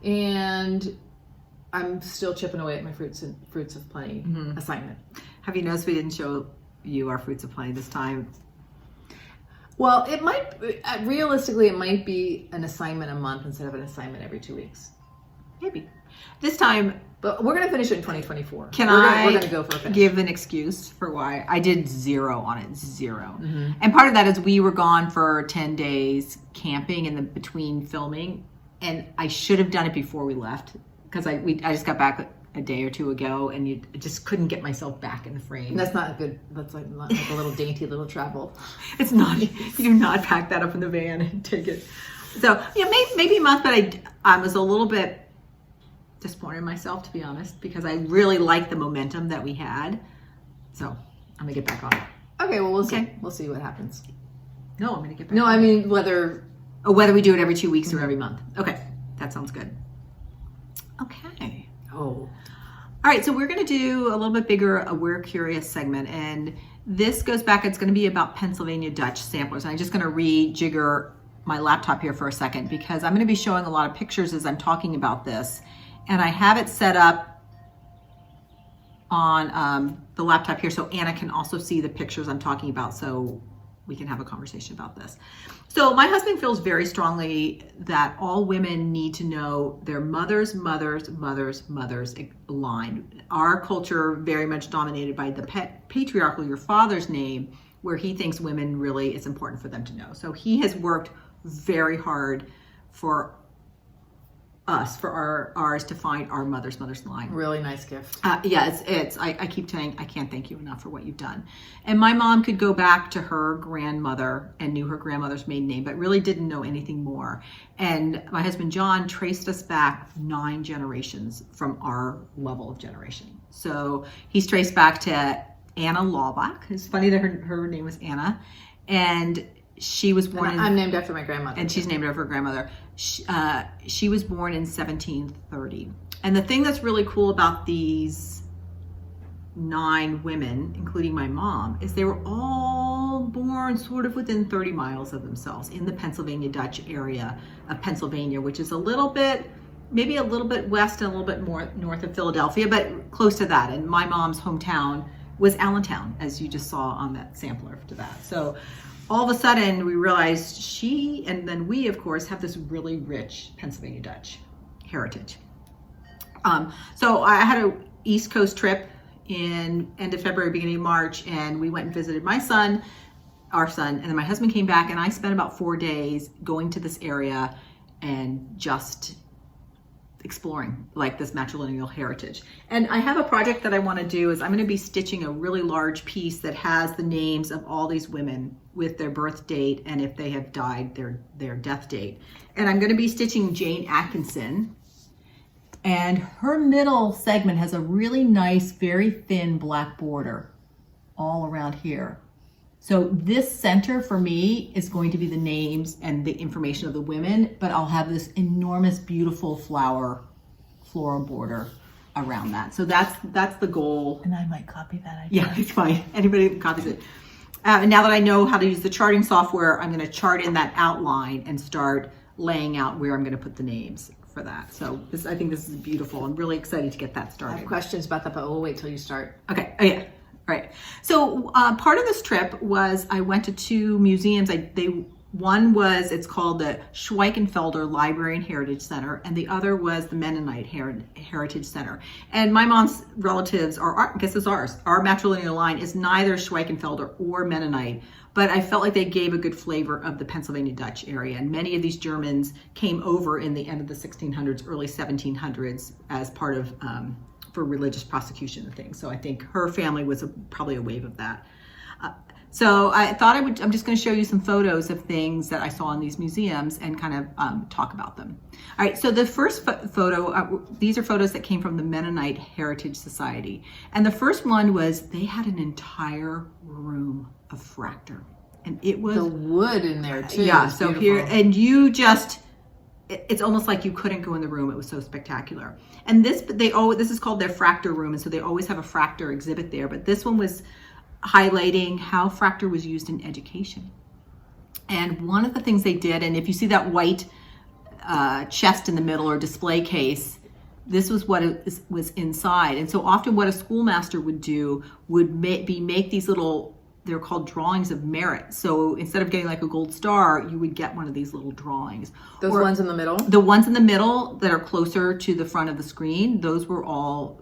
And I'm still chipping away at my Fruits of Plenty assignment.
Have you noticed we didn't show you our Fruits of Plenty this time?
Well, it might, realistically, it might be an assignment a month instead of an assignment every 2 weeks.
Maybe. This time,
but we're going to finish it in 2024.
We're going to go for a finish. Give an excuse for why I did 0 on it, 0. And part of that is we were gone for 10 days camping in the between filming, and I should have done it before we left because I just got back a day or two ago, and I just couldn't get myself back in the frame.
And that's not good. That's like a little dainty little travel.
It's not. You do not pack that up in the van and take it. So yeah, maybe a month, but I was a little bit disappointed in myself, to be honest, because I really liked the momentum that we had. So I'm gonna get back on it.
Okay, well we'll see. We'll see what happens.
No, I'm gonna get back.
No, I mean whether
we do it every 2 weeks or every month. Okay, that sounds good. Okay.
Oh.
All right, so we're gonna do a little bit bigger a We're Curious segment, and this goes back. It's gonna be about Pennsylvania Dutch samplers. And I'm just gonna rejigger my laptop here for a second because I'm gonna be showing a lot of pictures as I'm talking about this. And I have it set up on the laptop here so Anna can also see the pictures I'm talking about, so we can have a conversation about this. So my husband feels very strongly that all women need to know their mother's line. Our culture very much dominated by the patriarchal, your father's name, where he thinks women really, it's important for them to know. So he has worked very hard for us, for ours to find our mother's line.
Really nice gift.
Yeah, I keep saying I can't thank you enough for what you've done. And my mom could go back to her grandmother and knew her grandmother's maiden name, but really didn't know anything more. And my husband John traced us back 9 generations from our level of generation. So he's traced back to Anna Laubach. It's funny that her name was Anna, and she was born.
I'm named after my grandmother.
And she's named after her grandmother. She was born in 1730. And the thing that's really cool about these 9 women, including my mom, is they were all born sort of within 30 miles of themselves in the Pennsylvania Dutch area of Pennsylvania, which is maybe a little bit west and a little bit more north of Philadelphia, but close to that. And my mom's hometown was Allentown, as you just saw on that sampler to that. So all of a sudden we realized she, and then we of course have this really rich Pennsylvania Dutch heritage. So I had a East Coast trip in end of February, beginning of March, and we went and visited our son, and then my husband came back, and I spent about 4 days going to this area and just exploring like this matrilineal heritage. And I have a project that I want to do is I'm going to be stitching a really large piece that has the names of all these women with their birth date and if they have died, their death date. And I'm going to be stitching Jane Atkinson, and her middle segment has a really nice, very thin black border all around here. So this center for me is going to be the names and the information of the women, but I'll have this enormous, beautiful floral border around that. So that's the goal.
And I might copy that idea.
Yeah, it's fine. Anybody that copies it. And now that I know how to use the charting software, I'm going to chart in that outline and start laying out where I'm going to put the names for that. So I think this is beautiful. I'm really excited to get that started.
I have questions about that, but we'll wait till you start.
Okay. Oh, yeah. Right. So part of this trip was I went to 2 museums. One was, it's called the Schweichenfelder Library and Heritage Center, and the other was the Mennonite Heritage Center. And my mom's relatives are, I guess it's ours. Our matrilineal line is neither Schweichenfelder or Mennonite, but I felt like they gave a good flavor of the Pennsylvania Dutch area. And many of these Germans came over in the end of the 1600s, early 1700s as part of, for religious prosecution and things. So I think her family was probably a wave of that. So I thought I'm just going to show you some photos of things that I saw in these museums and kind of talk about them. All right, so the first photo, these are photos that came from the Mennonite Heritage Society. And the first one was, they had an entire room of fracture. And it was...
The wood in there too.
Yeah, so here, and it's almost like you couldn't go in the room. It was so spectacular. And this is called their fracture room. And so they always have a fracture exhibit there. But this one was highlighting how fracture was used in education. And one of the things they did, and if you see that white chest in the middle or display case, this was what was inside. And so often what a schoolmaster would do would make these little, they're called drawings of merit. So instead of getting like a gold star, you would get one of these little drawings.
Those ones in the middle?
The ones in the middle that are closer to the front of the screen, those were all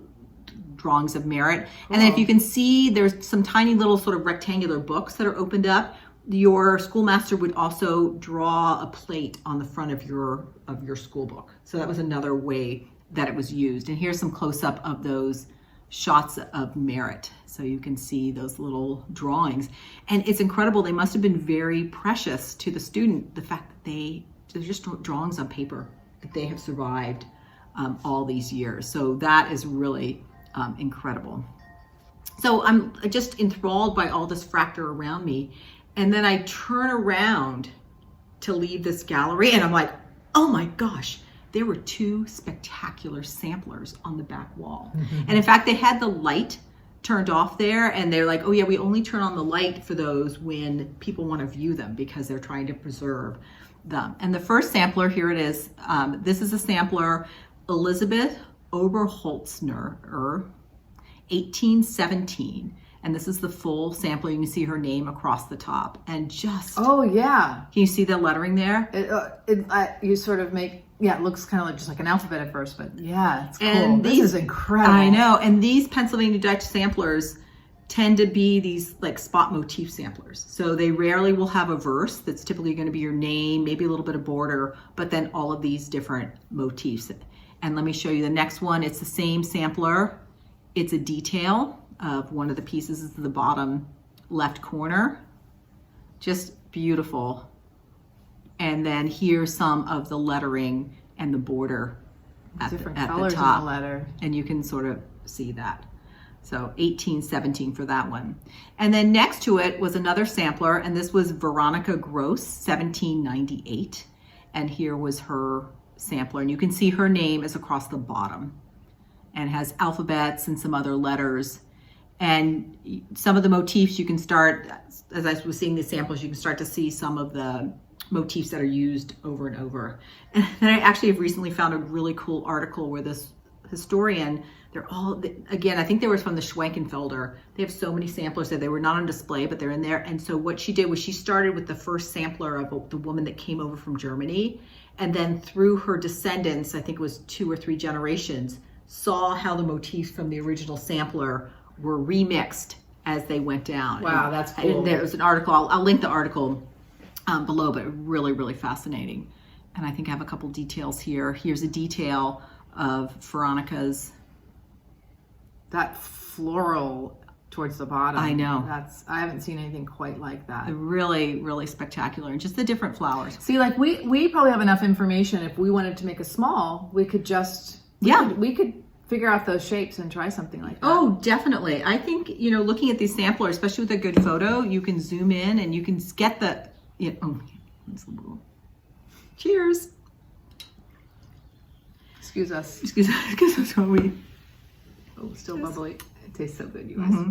drawings of merit. And then if you can see, there's some tiny little sort of rectangular books that are opened up. Your schoolmaster would also draw a plate on the front of your school book. So that was another way that it was used. And here's some close-up of those shots of merit. So you can see those little drawings. And it's incredible. They must have been very precious to the student, the fact that they're just drawings on paper, that they have survived all these years. So that is really incredible. So I'm just enthralled by all this fracture around me. And then I turn around to leave this gallery and I'm like, oh my gosh, there were two spectacular samplers on the back wall. Mm-hmm. And in fact, they had the light turned off there and they're like, oh yeah, we only turn on the light for those when people want to view them because they're trying to preserve them. And the first sampler, here it is. This is a sampler, Elizabeth Oberholzner, 1817. And this is the full sample. You can see her name across the top. And just... Oh, yeah. Can you see the lettering there?
You sort of make... Yeah, it looks kind of like just like an alphabet at first, but yeah, it's cool.
And
this is incredible.
I know. And these Pennsylvania Dutch samplers tend to be these like spot motif samplers. So they rarely will have a verse that's typically going to be your name, maybe a little bit of border, but then all of these different motifs. And let me show you the next one. It's the same sampler. It's a detail of one of the pieces is the bottom left corner. Just beautiful. And then here's some of the lettering and the border at the top. In the letter. And you can sort of see that. So 1817 for that one. And then next to it was another sampler, and this was Veronica Gross, 1798. And here was her sampler. And you can see her name is across the bottom and has alphabets and some other letters. And some of the motifs you can start, as I was seeing the samples, you can start to see some of the motifs that are used over and over. And then I actually have recently found a really cool article where this historian, they're all, again, I think they were from the Schweichenfelder. They have so many samplers that they were not on display, but they're in there. And so what she did was she started with the first sampler of the woman that came over from Germany. And then through her descendants, I think it was 2 or 3 generations, saw how the motifs from the original sampler were remixed as they went down.
Wow, that's cool.
And there was an article, I'll link the article below, but really, really fascinating. And I think I have a couple details here. Here's a detail of Veronica's.
That floral towards the bottom.
I know.
I haven't seen anything quite like that.
Really, really spectacular. And just the different flowers.
See, like we probably have enough information. If we wanted to make a small, we could just, we could figure out those shapes and try something like that.
Oh, definitely. I think, looking at these samplers, especially with a good photo, you can zoom in and you can get the, cheers.
Excuse us.
Excuse us when we.
Oh, still bubbly. It tastes so good, you guys.
Mm-hmm.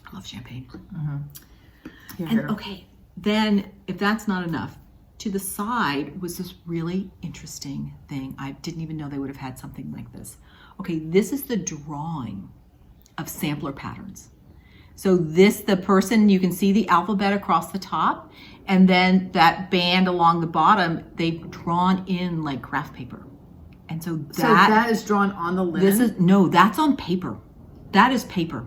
I love champagne. Mm-hmm. And okay, then if that's not enough, to the side was this really interesting thing. I didn't even know they would have had something like this. Okay, this is the drawing of sampler patterns. So the person, you can see the alphabet across the top, And then that band along the bottom, they've drawn in like craft paper. And so
that is drawn on the linen?
That's on paper. That is paper.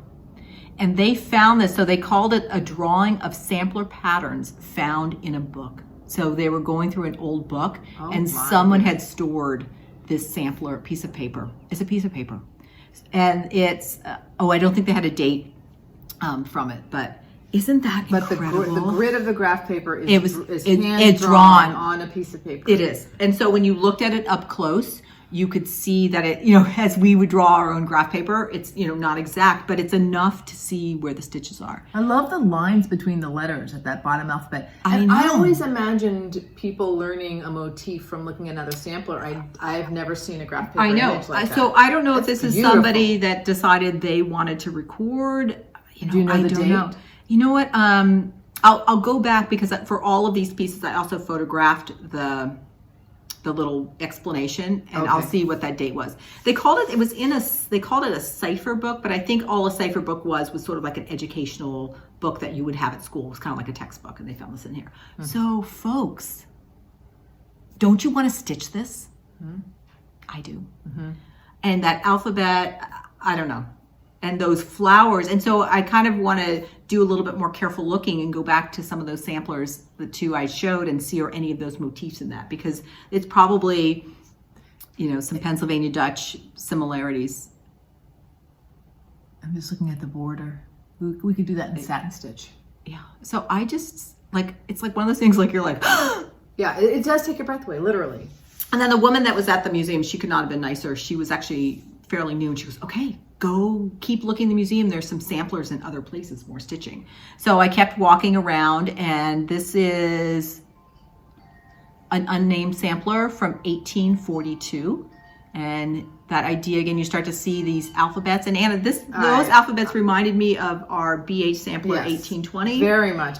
And they found this, so they called it a drawing of sampler patterns found in a book. So they were going through an old book, and someone had stored this sampler piece of paper. It's a piece of paper. And it's, I don't think they had a date from it, but isn't that incredible?
But the grid of the graph paper is hand drawn on a piece of paper.
It is. And so when you looked at it up close, you could see that it, as we would draw our own graph paper, it's, not exact, but it's enough to see where the stitches are.
I love the lines between the letters at that bottom alphabet.
I know.
I always imagined people learning a motif from looking at another sampler. I've never seen a graph paper image like that.
So I don't know if this is somebody that decided they wanted to record.
Do you know the date?
Know. You know what? I'll go back because for all of these pieces, I also photographed the little explanation, and I'll see what that date was. They called it a cipher book, but I think all a cipher book was sort of like an educational book that you would have at school. It was kind of like a textbook, and they found this in here. Mm-hmm. So folks, don't you want to stitch this? Mm-hmm. I do. Mm-hmm. And that alphabet, I don't know. And those flowers. And so I kind of want to do a little bit more careful looking and go back to some of those samplers, the two I showed, and see are any of those motifs in that, because it's probably, some Pennsylvania Dutch similarities.
I'm just looking at the border. We could do that in satin stitch.
Yeah. So I just it's like one of those things you're like,
yeah, it does take your breath away, literally.
And then the woman that was at the museum, she could not have been nicer. She was actually fairly new, and she goes, okay, go keep looking in the museum. There's some samplers in other places, more stitching. So I kept walking around, and this is an unnamed sampler from 1842. And that idea, again, you start to see these alphabets. And Anna, those alphabets reminded me of our BH sampler 1820.
Very much.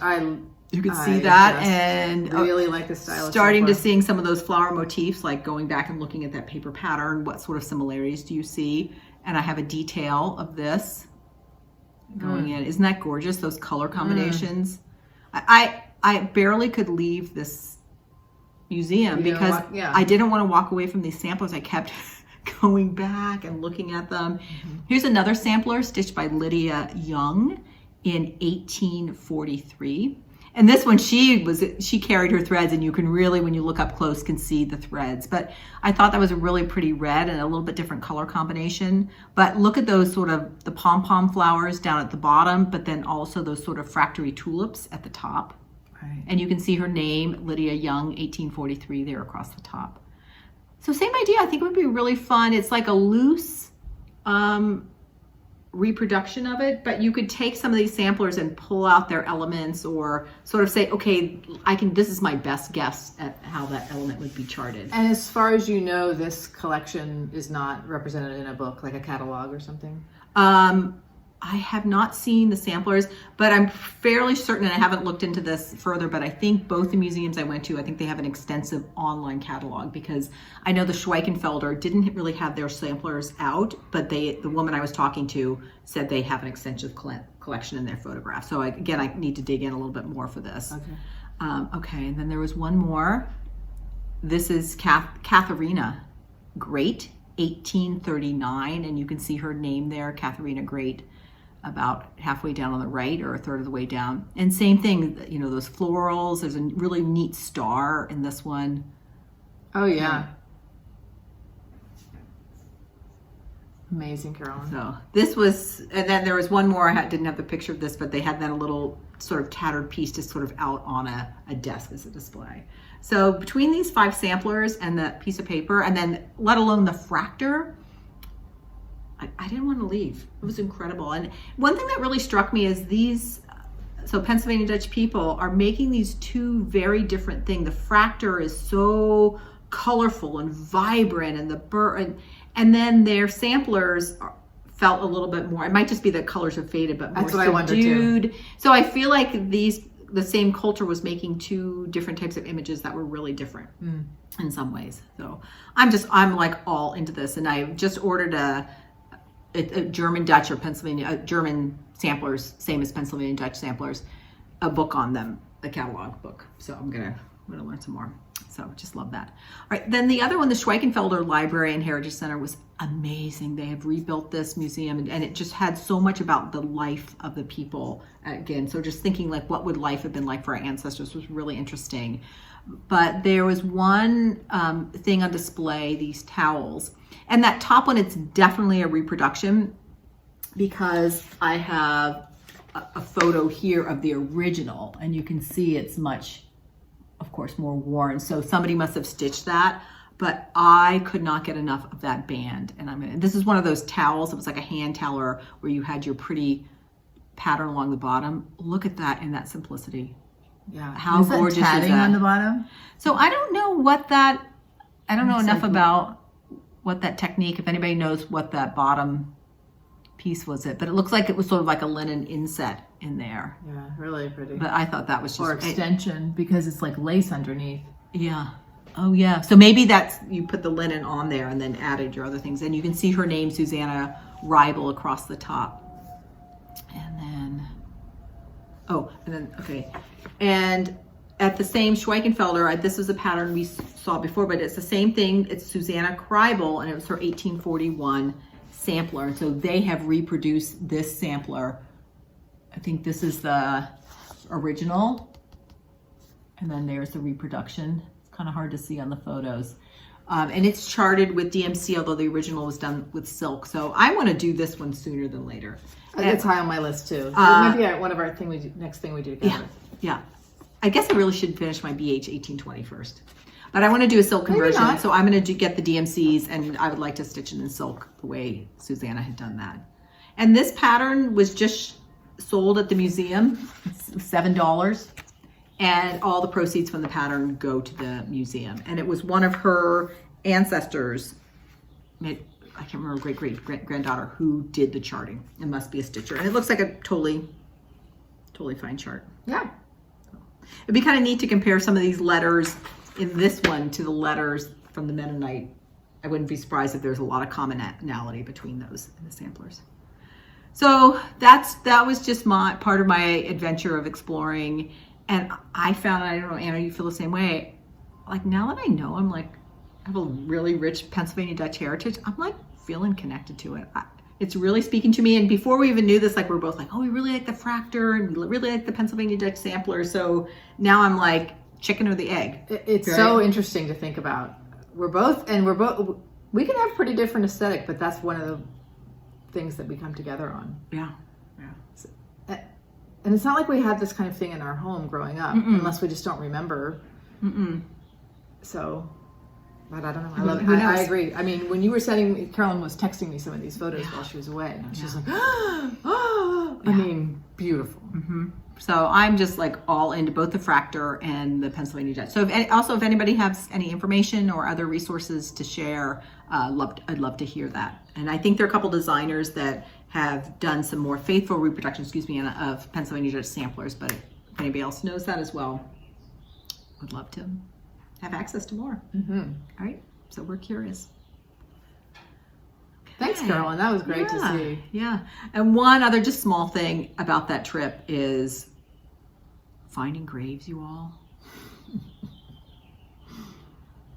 You could see that, and
really like the style.
Starting to seeing some of those flower motifs, like going back and looking at that paper pattern. What sort of similarities do you see? And I have a detail of this going in. Isn't that gorgeous? Those color combinations. I barely could leave this museum because I didn't want to walk away from these samplers. I kept going back and looking at them. Mm-hmm. Here's another sampler stitched by Lydia Young in 1843. And this one, she carried her threads, and you can really, when you look up close, can see the threads. But I thought that was a really pretty red and a little bit different color combination. But look at those sort of the pom-pom flowers down at the bottom, but then also those sort of fractory tulips at the top. Right. And you can see her name, Lydia Young, 1843, there across the top. So same idea. I think it would be really fun. It's like a loose reproduction of it, but you could take some of these samplers and pull out their elements, or sort of say, okay, this is my best guess at how that element would be charted.
And as far as you know, this collection is not represented in a book, like a catalog or something?
I have not seen the samplers, but I'm fairly certain, and I haven't looked into this further, but I think both the museums I went to, I think they have an extensive online catalog, because I know the Schweichenfelder didn't really have their samplers out, but the woman I was talking to said they have an extensive collection in their photographs. So I need to dig in a little bit more for this. Okay. Okay, and then there was one more. This is Katharina Great, 1839, and you can see her name there, Katharina Great, about halfway down on the right, or a third of the way down. And same thing, those florals. There's a really neat star in this one.
Oh yeah. Amazing, Carolyn.
So this was, and then there was one more. I didn't have the picture of this, but they had then a little sort of tattered piece just sort of out on a desk as a display. So between these 5 samplers and the piece of paper, and then let alone the fractor, I didn't want to leave. It was incredible. And one thing that really struck me is so Pennsylvania Dutch people are making these two very different things. The fractor is so colorful and vibrant, and then their samplers felt a little bit more, it might just be that colors have faded, but more subdued. So I feel like the same culture was making 2 different types of images that were really different in some ways. So I'm like all into this, and I just ordered a German Dutch or German samplers, same as Pennsylvania Dutch samplers, a book on them. the catalog book. So I'm gonna learn some more. So just love that. All right, then the other one, the Schweichenfelder Library and Heritage Center, was amazing. They have rebuilt this museum, and it just had so much about the life of the people. Again, so just thinking like, what would life have been like for our ancestors was really interesting. But there was one thing on display, these towels. And that top one, it's definitely a reproduction, because I have a photo here of the original, and you can see it's much, of course, more worn. So somebody must have stitched that, but I could not get enough of that band. And this is one of those towels. It was like a hand toweler where you had your pretty pattern along the bottom. Look at that in that simplicity.
Yeah.
How gorgeous is that?
On the bottom?
So I don't know what that, I don't know enough about what that technique, if anybody knows what that bottom piece was but it looks like it was sort of like a linen inset in there.
Yeah, really pretty.
But I thought that was just...
Or extension, because it's like lace underneath.
Yeah. Oh yeah. So maybe that's, you put the linen on there and then added your other things. And you can see her name, Susanna Reibel, across the top. And then, okay. And at the same Schweichenfelder, this is a pattern we saw before, but it's the same thing. It's Susanna Kreibel, and it was her 1841 sampler. And so they have reproduced this sampler. I think this is the original, and then there's the reproduction. It's kind of hard to see on the photos. And it's charted with DMC, although the original was done with silk. So I want to do this one sooner than later.
It's high on my list too. Maybe one of our next thing we do together.
Yeah. I guess I really should finish my BH 1820 first. But I want to do a silk conversion. So I'm going to get the DMCs, and I would like to stitch it in silk the way Susanna had done that. And this pattern was just sold at the museum. It's $7. And all the proceeds from the pattern go to the museum. And it was one of her ancestors, I can't remember, great-great-granddaughter, who did the charting. It must be a stitcher. And it looks like a totally fine chart.
Yeah.
It'd be kind of neat to compare some of these letters in this one to the letters from the Mennonite. I wouldn't be surprised if there's a lot of commonality between those in the samplers. So that was just part of my adventure of exploring. And I found, I don't know, Anna, you feel the same way. Like, now that I know I'm like, I have a really rich Pennsylvania Dutch heritage, I'm like feeling connected to it. It's really speaking to me. And before we even knew this, like, we're both like, oh, we really like the Fractor and we really like the Pennsylvania Dutch sampler. So now I'm like, chicken or the egg.
It's right? So interesting to think about. We can have pretty different aesthetic, but that's one of the things that we come together on.
Yeah.
And it's not like we had this kind of thing in our home growing up, unless we just don't remember. So, but I don't know. I love it. I agree. I mean, when you were Carolyn was texting me some of these photos while she was away, and she's like, I mean, beautiful. So I'm just like all into both the Fractor and the Pennsylvania Dutch. So if anybody has any information or other resources to share, I'd love to hear that. And I think there are a couple designers that have done some more faithful reproductions, of Pennsylvania Dutch samplers, but if anybody else knows that as well, would love to have access to more. All right, so we're curious. Thanks, Carolyn. That was great to see. Yeah. And one other just small thing about that trip is finding graves, you all.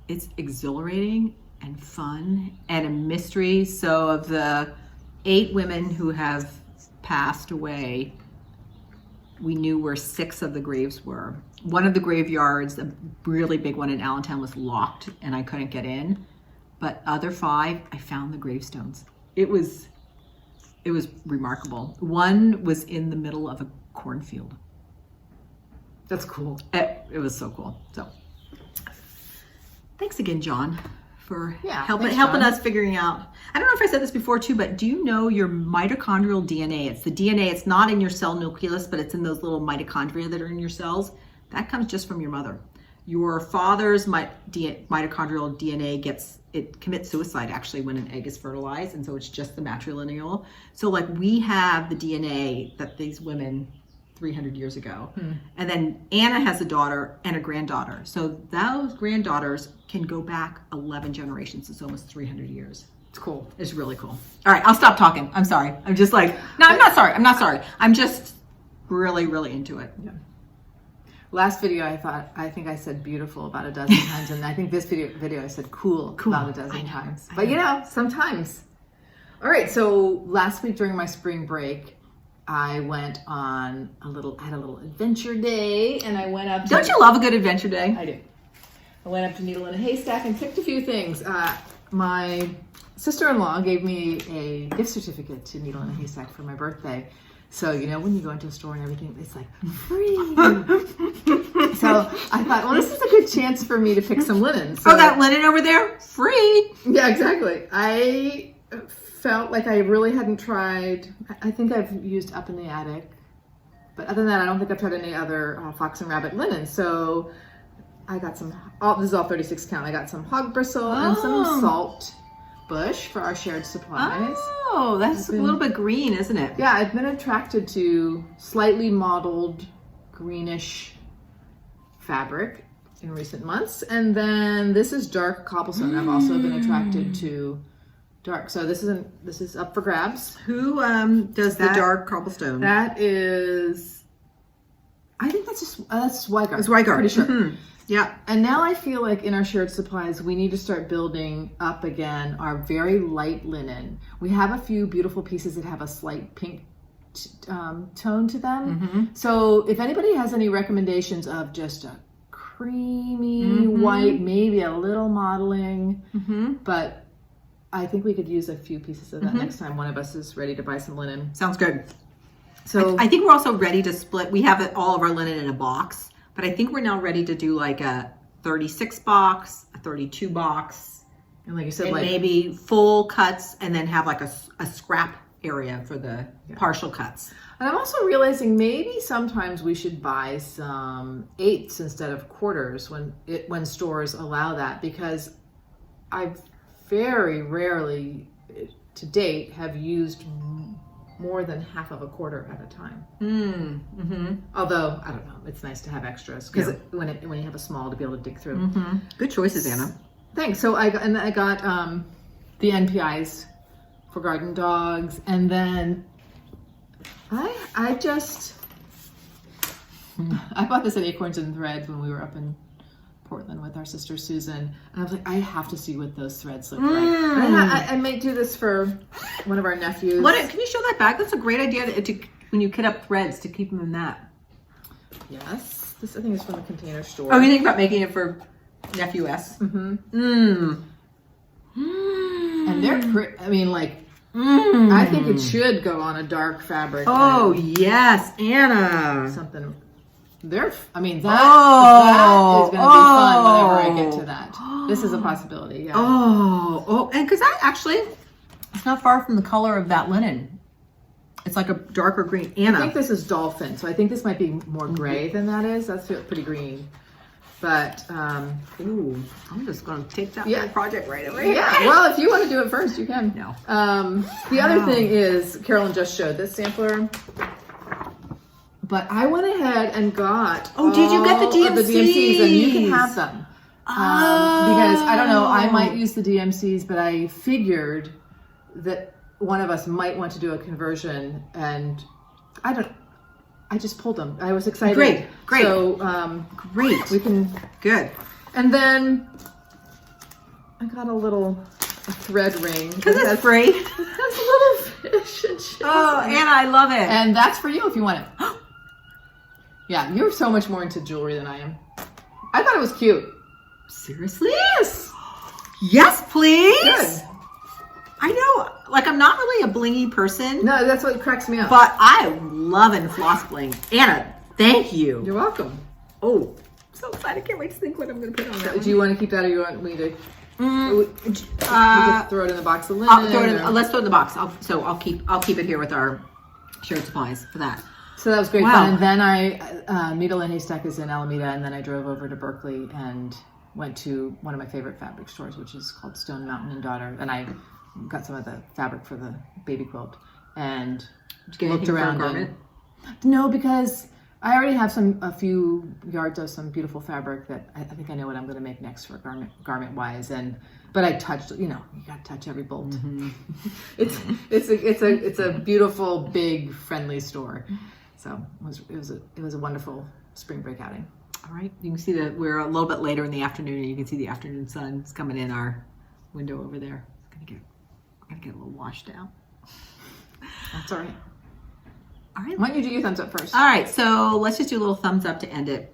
It's exhilarating and fun and a mystery. So of the 8 women who have passed away, we knew where 6 of the graves were. One of the graveyards, a really big one in Allentown, was locked and I couldn't get in. But other 5, I found the gravestones. It was remarkable. One was in the middle of a cornfield. That's cool. It was so cool. So thanks again, John, for helping us figuring out. I don't know if I said this before too, but do you know your mitochondrial DNA? It's the DNA. It's not in your cell nucleus, but it's in those little mitochondria that are in your cells. That comes just from your mother. Your father's mitochondrial DNA commits suicide actually when an egg is fertilized, and so it's just the matrilineal. So like we have the DNA that these women 300 years ago, and then Anna has a daughter and a granddaughter. So those granddaughters can go back 11 generations. It's almost 300 years. It's cool. It's really cool. All right, I'll stop talking. I'm sorry. I'm just like, no, I'm not sorry. I'm not sorry. I'm just really, really into it. Yeah. Last video, I think I said beautiful about a dozen times, and I think this video I said cool about a dozen times. But you know, sometimes. All right, so last week during my spring break, I went on I had a little adventure day, and I went up to...
Don't you love a good adventure day?
I do. I went up to Needle in a Haystack and picked a few things. My sister-in-law gave me a gift certificate to Needle in a Haystack for my birthday. So, you know, when you go into a store and everything, it's like free. So I thought, well, this is a good chance for me to pick some linen. So,
oh, that linen over there? Free.
Yeah, exactly. I felt like I really hadn't tried. I think I've used Up in the Attic. But other than that, I don't think I've tried any other Fox and Rabbit linen. So I got some, this is all 36 count. I got some hog bristle and some salt bush for our shared supplies.
Oh, that's a little bit green, isn't it?
Yeah, I've been attracted to slightly mottled greenish fabric in recent months. And then this is dark cobblestone. I've also been attracted to dark. So this is up for grabs.
Who does the dark cobblestone?
That is, I think that's Zweigart.
It's Zweigart.
Pretty sure.
Mm-hmm. Yeah.
And now I feel like in our shared supplies, we need to start building up again our very light linen. We have a few beautiful pieces that have a slight pink tone to them. Mm-hmm. So if anybody has any recommendations of just a creamy white, maybe a little modeling, but I think we could use a few pieces of that next time one of us is ready to buy some linen.
Sounds good.
So
I think we're also ready to split. We have all of our linen in a box. But I think we're now ready to do like a 36 box, a 32 box.
And like you said,
and
like
maybe full cuts and then have like a scrap area for the partial cuts.
And I'm also realizing maybe sometimes we should buy some eighths instead of quarters when stores allow that, because I very rarely to date have used more than half of a quarter at a time. Although, I don't know, it's nice to have extras because when you have a small to be able to dig through.
Good choices, Anna.
Thanks. So I got the NPIs for garden dogs, and then I bought this at Acorns and Threads when we were up in Portland with our sister Susan, and I was like, I have to see what those threads look like. I might do this for one of our nephews.
Can you show that back? That's a great idea to when you kit up threads to keep them in that.
Yes, this I think is from the Container Store.
Oh, you think about making it for nephew S?
And they're I mean, like, I think it should go on a dark fabric.
Oh yes, Anna.
Something. That is going to be fun whenever I get to that. This is a possibility, yeah.
And because that actually, it's not far from the color of that linen. It's like a darker green. Anna.
I think this is dolphin, so I think this might be more gray than that is. That's pretty green. But,
ooh, I'm just going to take that project right away.
Yeah, well, if you want to do it first, you can.
No.
The other thing is, Carolyn just showed this sampler. But I went ahead and got
did you get the DMCs?
The DMCs, and you can have them. Because, I don't know, I might use the DMCs, but I figured that one of us might want to do a conversion, and I just pulled them. I was excited.
Great.
So,
great.
We can...
Good.
And then I got a thread ring.
Because it's free.
It has little fish and shit.
Oh, Anna, I love it.
And that's for you if you want it. Yeah, you're so much more into jewelry than I am. I thought it was cute.
Seriously?
Yes.
Yes, please.
Good.
I know, like, I'm not really a blingy person.
No, that's what cracks me up.
But I love and floss bling. Anna, thank you.
You're welcome.
Oh, I'm so excited. I can't wait to think what I'm going to put on that.
Do you want to keep that, or you want me to? We can throw it in the box of linen.
Let's throw it in the box. I'll keep it here with our shared supplies for that.
So that was great fun. And then I Needle and Haystack is in Alameda, and then I drove over to Berkeley and went to one of my favorite fabric stores, which is called Stone Mountain and Daughter, and I got some of the fabric for the baby quilt and looked around. No, because I already have a few yards of some beautiful fabric that I think I know what I'm going to make next for garment wise. But I touched, you got to touch every bolt. It's a beautiful, big, friendly store. So it was a wonderful spring break outing.
All right. You can see that we're a little bit later in the afternoon, and you can see the afternoon sun is coming in our window over there. We're gonna get a little washed out.
That's all right.
All right.
Why don't you do your thumbs up first?
All right. So let's just do a little thumbs up to end it.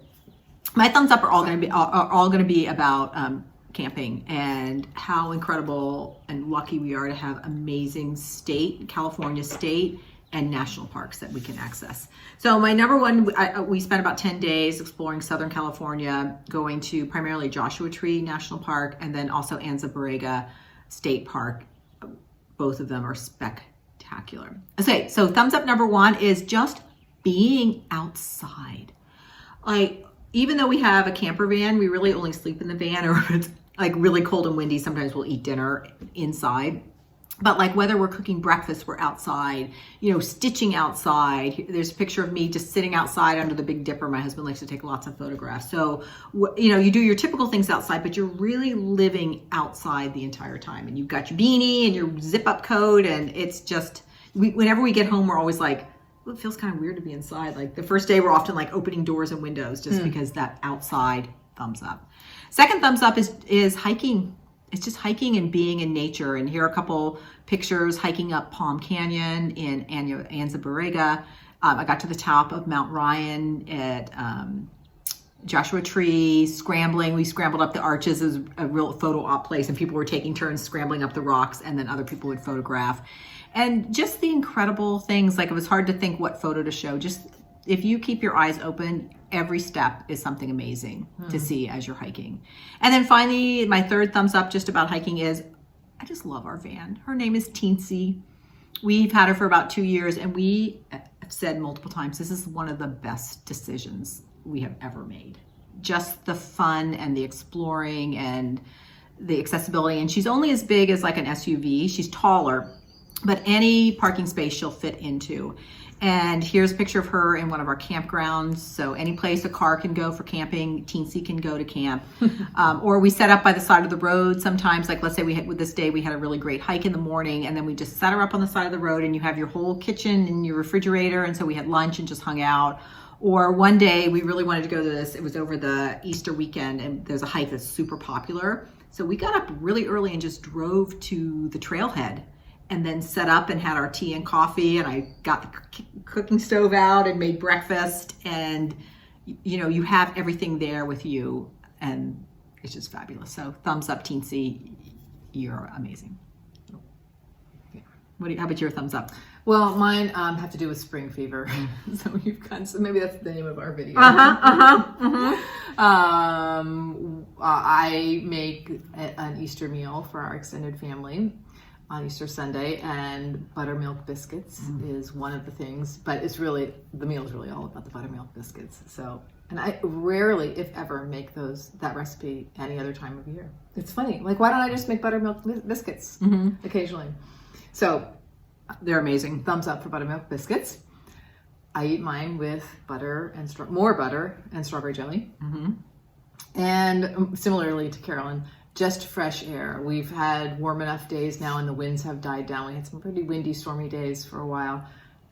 My thumbs up are all going to be about camping and how incredible and lucky we are to have amazing California state and national parks that we can access. So my number one, we spent about 10 days exploring Southern California, going to primarily Joshua Tree National Park and then also Anza Borrega State Park. Both of them are spectacular. Okay, so thumbs up number one is just being outside. Like, even though we have a camper van, we really only sleep in the van, or if it's like really cold and windy, sometimes we'll eat dinner inside. But like whether we're cooking breakfast, we're outside, stitching outside. There's a picture of me just sitting outside under the Big Dipper. My husband likes to take lots of photographs. So, you do your typical things outside, but you're really living outside the entire time. And you've got your beanie and your zip up coat. And it's just, whenever we get home, we're always like, well, it feels kind of weird to be inside. Like the first day, we're often like opening doors and windows just because that outside thumbs up. Second thumbs up is hiking. It's just hiking and being in nature. And here are a couple pictures hiking up Palm Canyon in Anza Borrega. I got to the top of Mount Ryan at Joshua Tree, scrambling. We scrambled up the arches. It was a real photo op place, and people were taking turns scrambling up the rocks, and then other people would photograph. And just the incredible things, like it was hard to think what photo to show. Just if you keep your eyes open, every step is something amazing to see as you're hiking. And then finally, my third thumbs up just about hiking is, I just love our van. Her name is Teensy. We've had her for about 2 years, and we have said multiple times, this is one of the best decisions we have ever made. Just the fun and the exploring and the accessibility. And she's only as big as like an SUV. She's taller, but any parking space she'll fit into. And here's a picture of her in one of our campgrounds. So any place a car can go for camping, Teensy can go to camp. Or we set up by the side of the road sometimes. Like let's say this day we had a really great hike in the morning, and then we just set her up on the side of the road, and you have your whole kitchen and your refrigerator. And so we had lunch and just hung out. Or one day we really wanted to go to this. It was over the Easter weekend, and there's a hike that's super popular. So we got up really early and just drove to the trailhead, and then set up and had our tea and coffee, and I got the cooking stove out and made breakfast, and you have everything there with you, and it's just fabulous. So thumbs up, Teensy, you're amazing. Yeah. How about your thumbs up?
Well, mine have to do with spring fever. So maybe that's the name of our video. I make an Easter meal for our extended family on Easter Sunday, and buttermilk biscuits is one of the things, but the meal is really all about the buttermilk biscuits. So, and I rarely, if ever, make that recipe any other time of year. It's funny. Like, why don't I just make buttermilk biscuits occasionally? So
they're amazing.
Thumbs up for buttermilk biscuits. I eat mine with butter and more butter and strawberry jelly. And similarly to Carolyn, just fresh air. We've had warm enough days now, and the winds have died down. We had some pretty windy, stormy days for a while.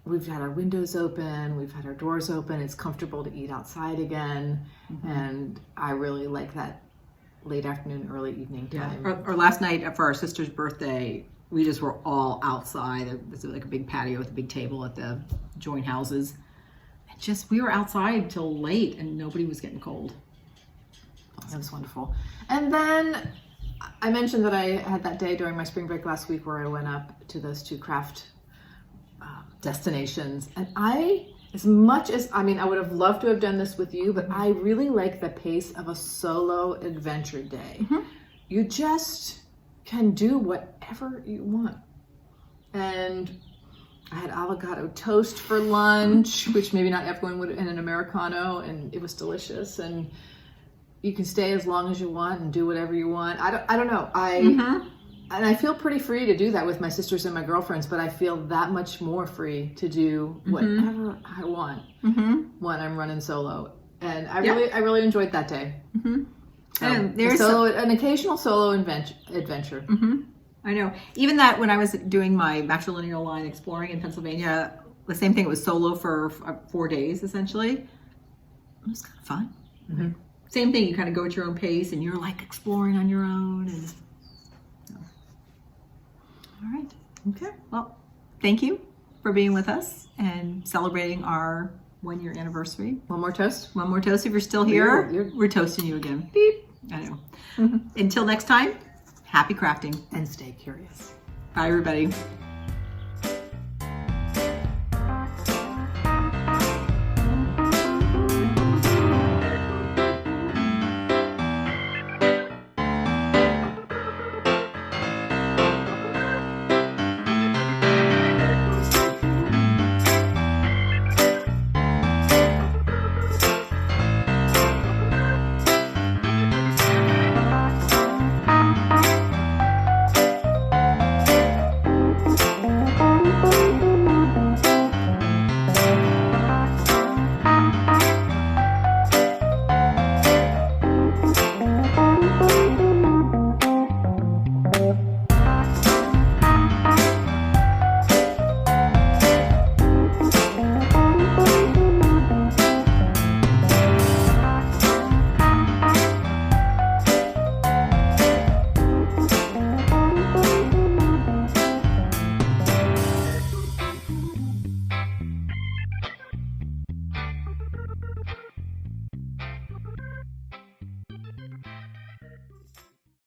We've had our windows open. We've had our doors open. It's comfortable to eat outside again. And I really like that late afternoon, early evening time.
Yeah. Or last night for our sister's birthday, we just were all outside. It was like a big patio with a big table at the joint houses. And we were outside till late, and nobody was getting cold.
That was wonderful. And then I mentioned that I had that day during my spring break last week where I went up to those two craft destinations. And I would have loved to have done this with you, but I really like the pace of a solo adventure day. You just can do whatever you want. And I had avocado toast for lunch, which maybe not everyone would, and an Americano, and it was delicious. And you can stay as long as you want and do whatever you want. I don't know. And I feel pretty free to do that with my sisters and my girlfriends, but I feel that much more free to do whatever I want when I'm running solo. And I really enjoyed that day. So, and there's an occasional solo adventure.
I know. Even that when I was doing my matrilineal line exploring in Pennsylvania, the same thing. It was solo for 4 days essentially. It was kind of fun.
Mm-hmm.
Same thing, you kind of go at your own pace and you're like exploring on your own. And so. All right. Okay. Well, thank you for being with us and celebrating our 1-year anniversary.
One more toast.
One more toast if you're still here. We're toasting you again. Beep. I know. Until next time, happy crafting.
And stay curious.
Bye, everybody.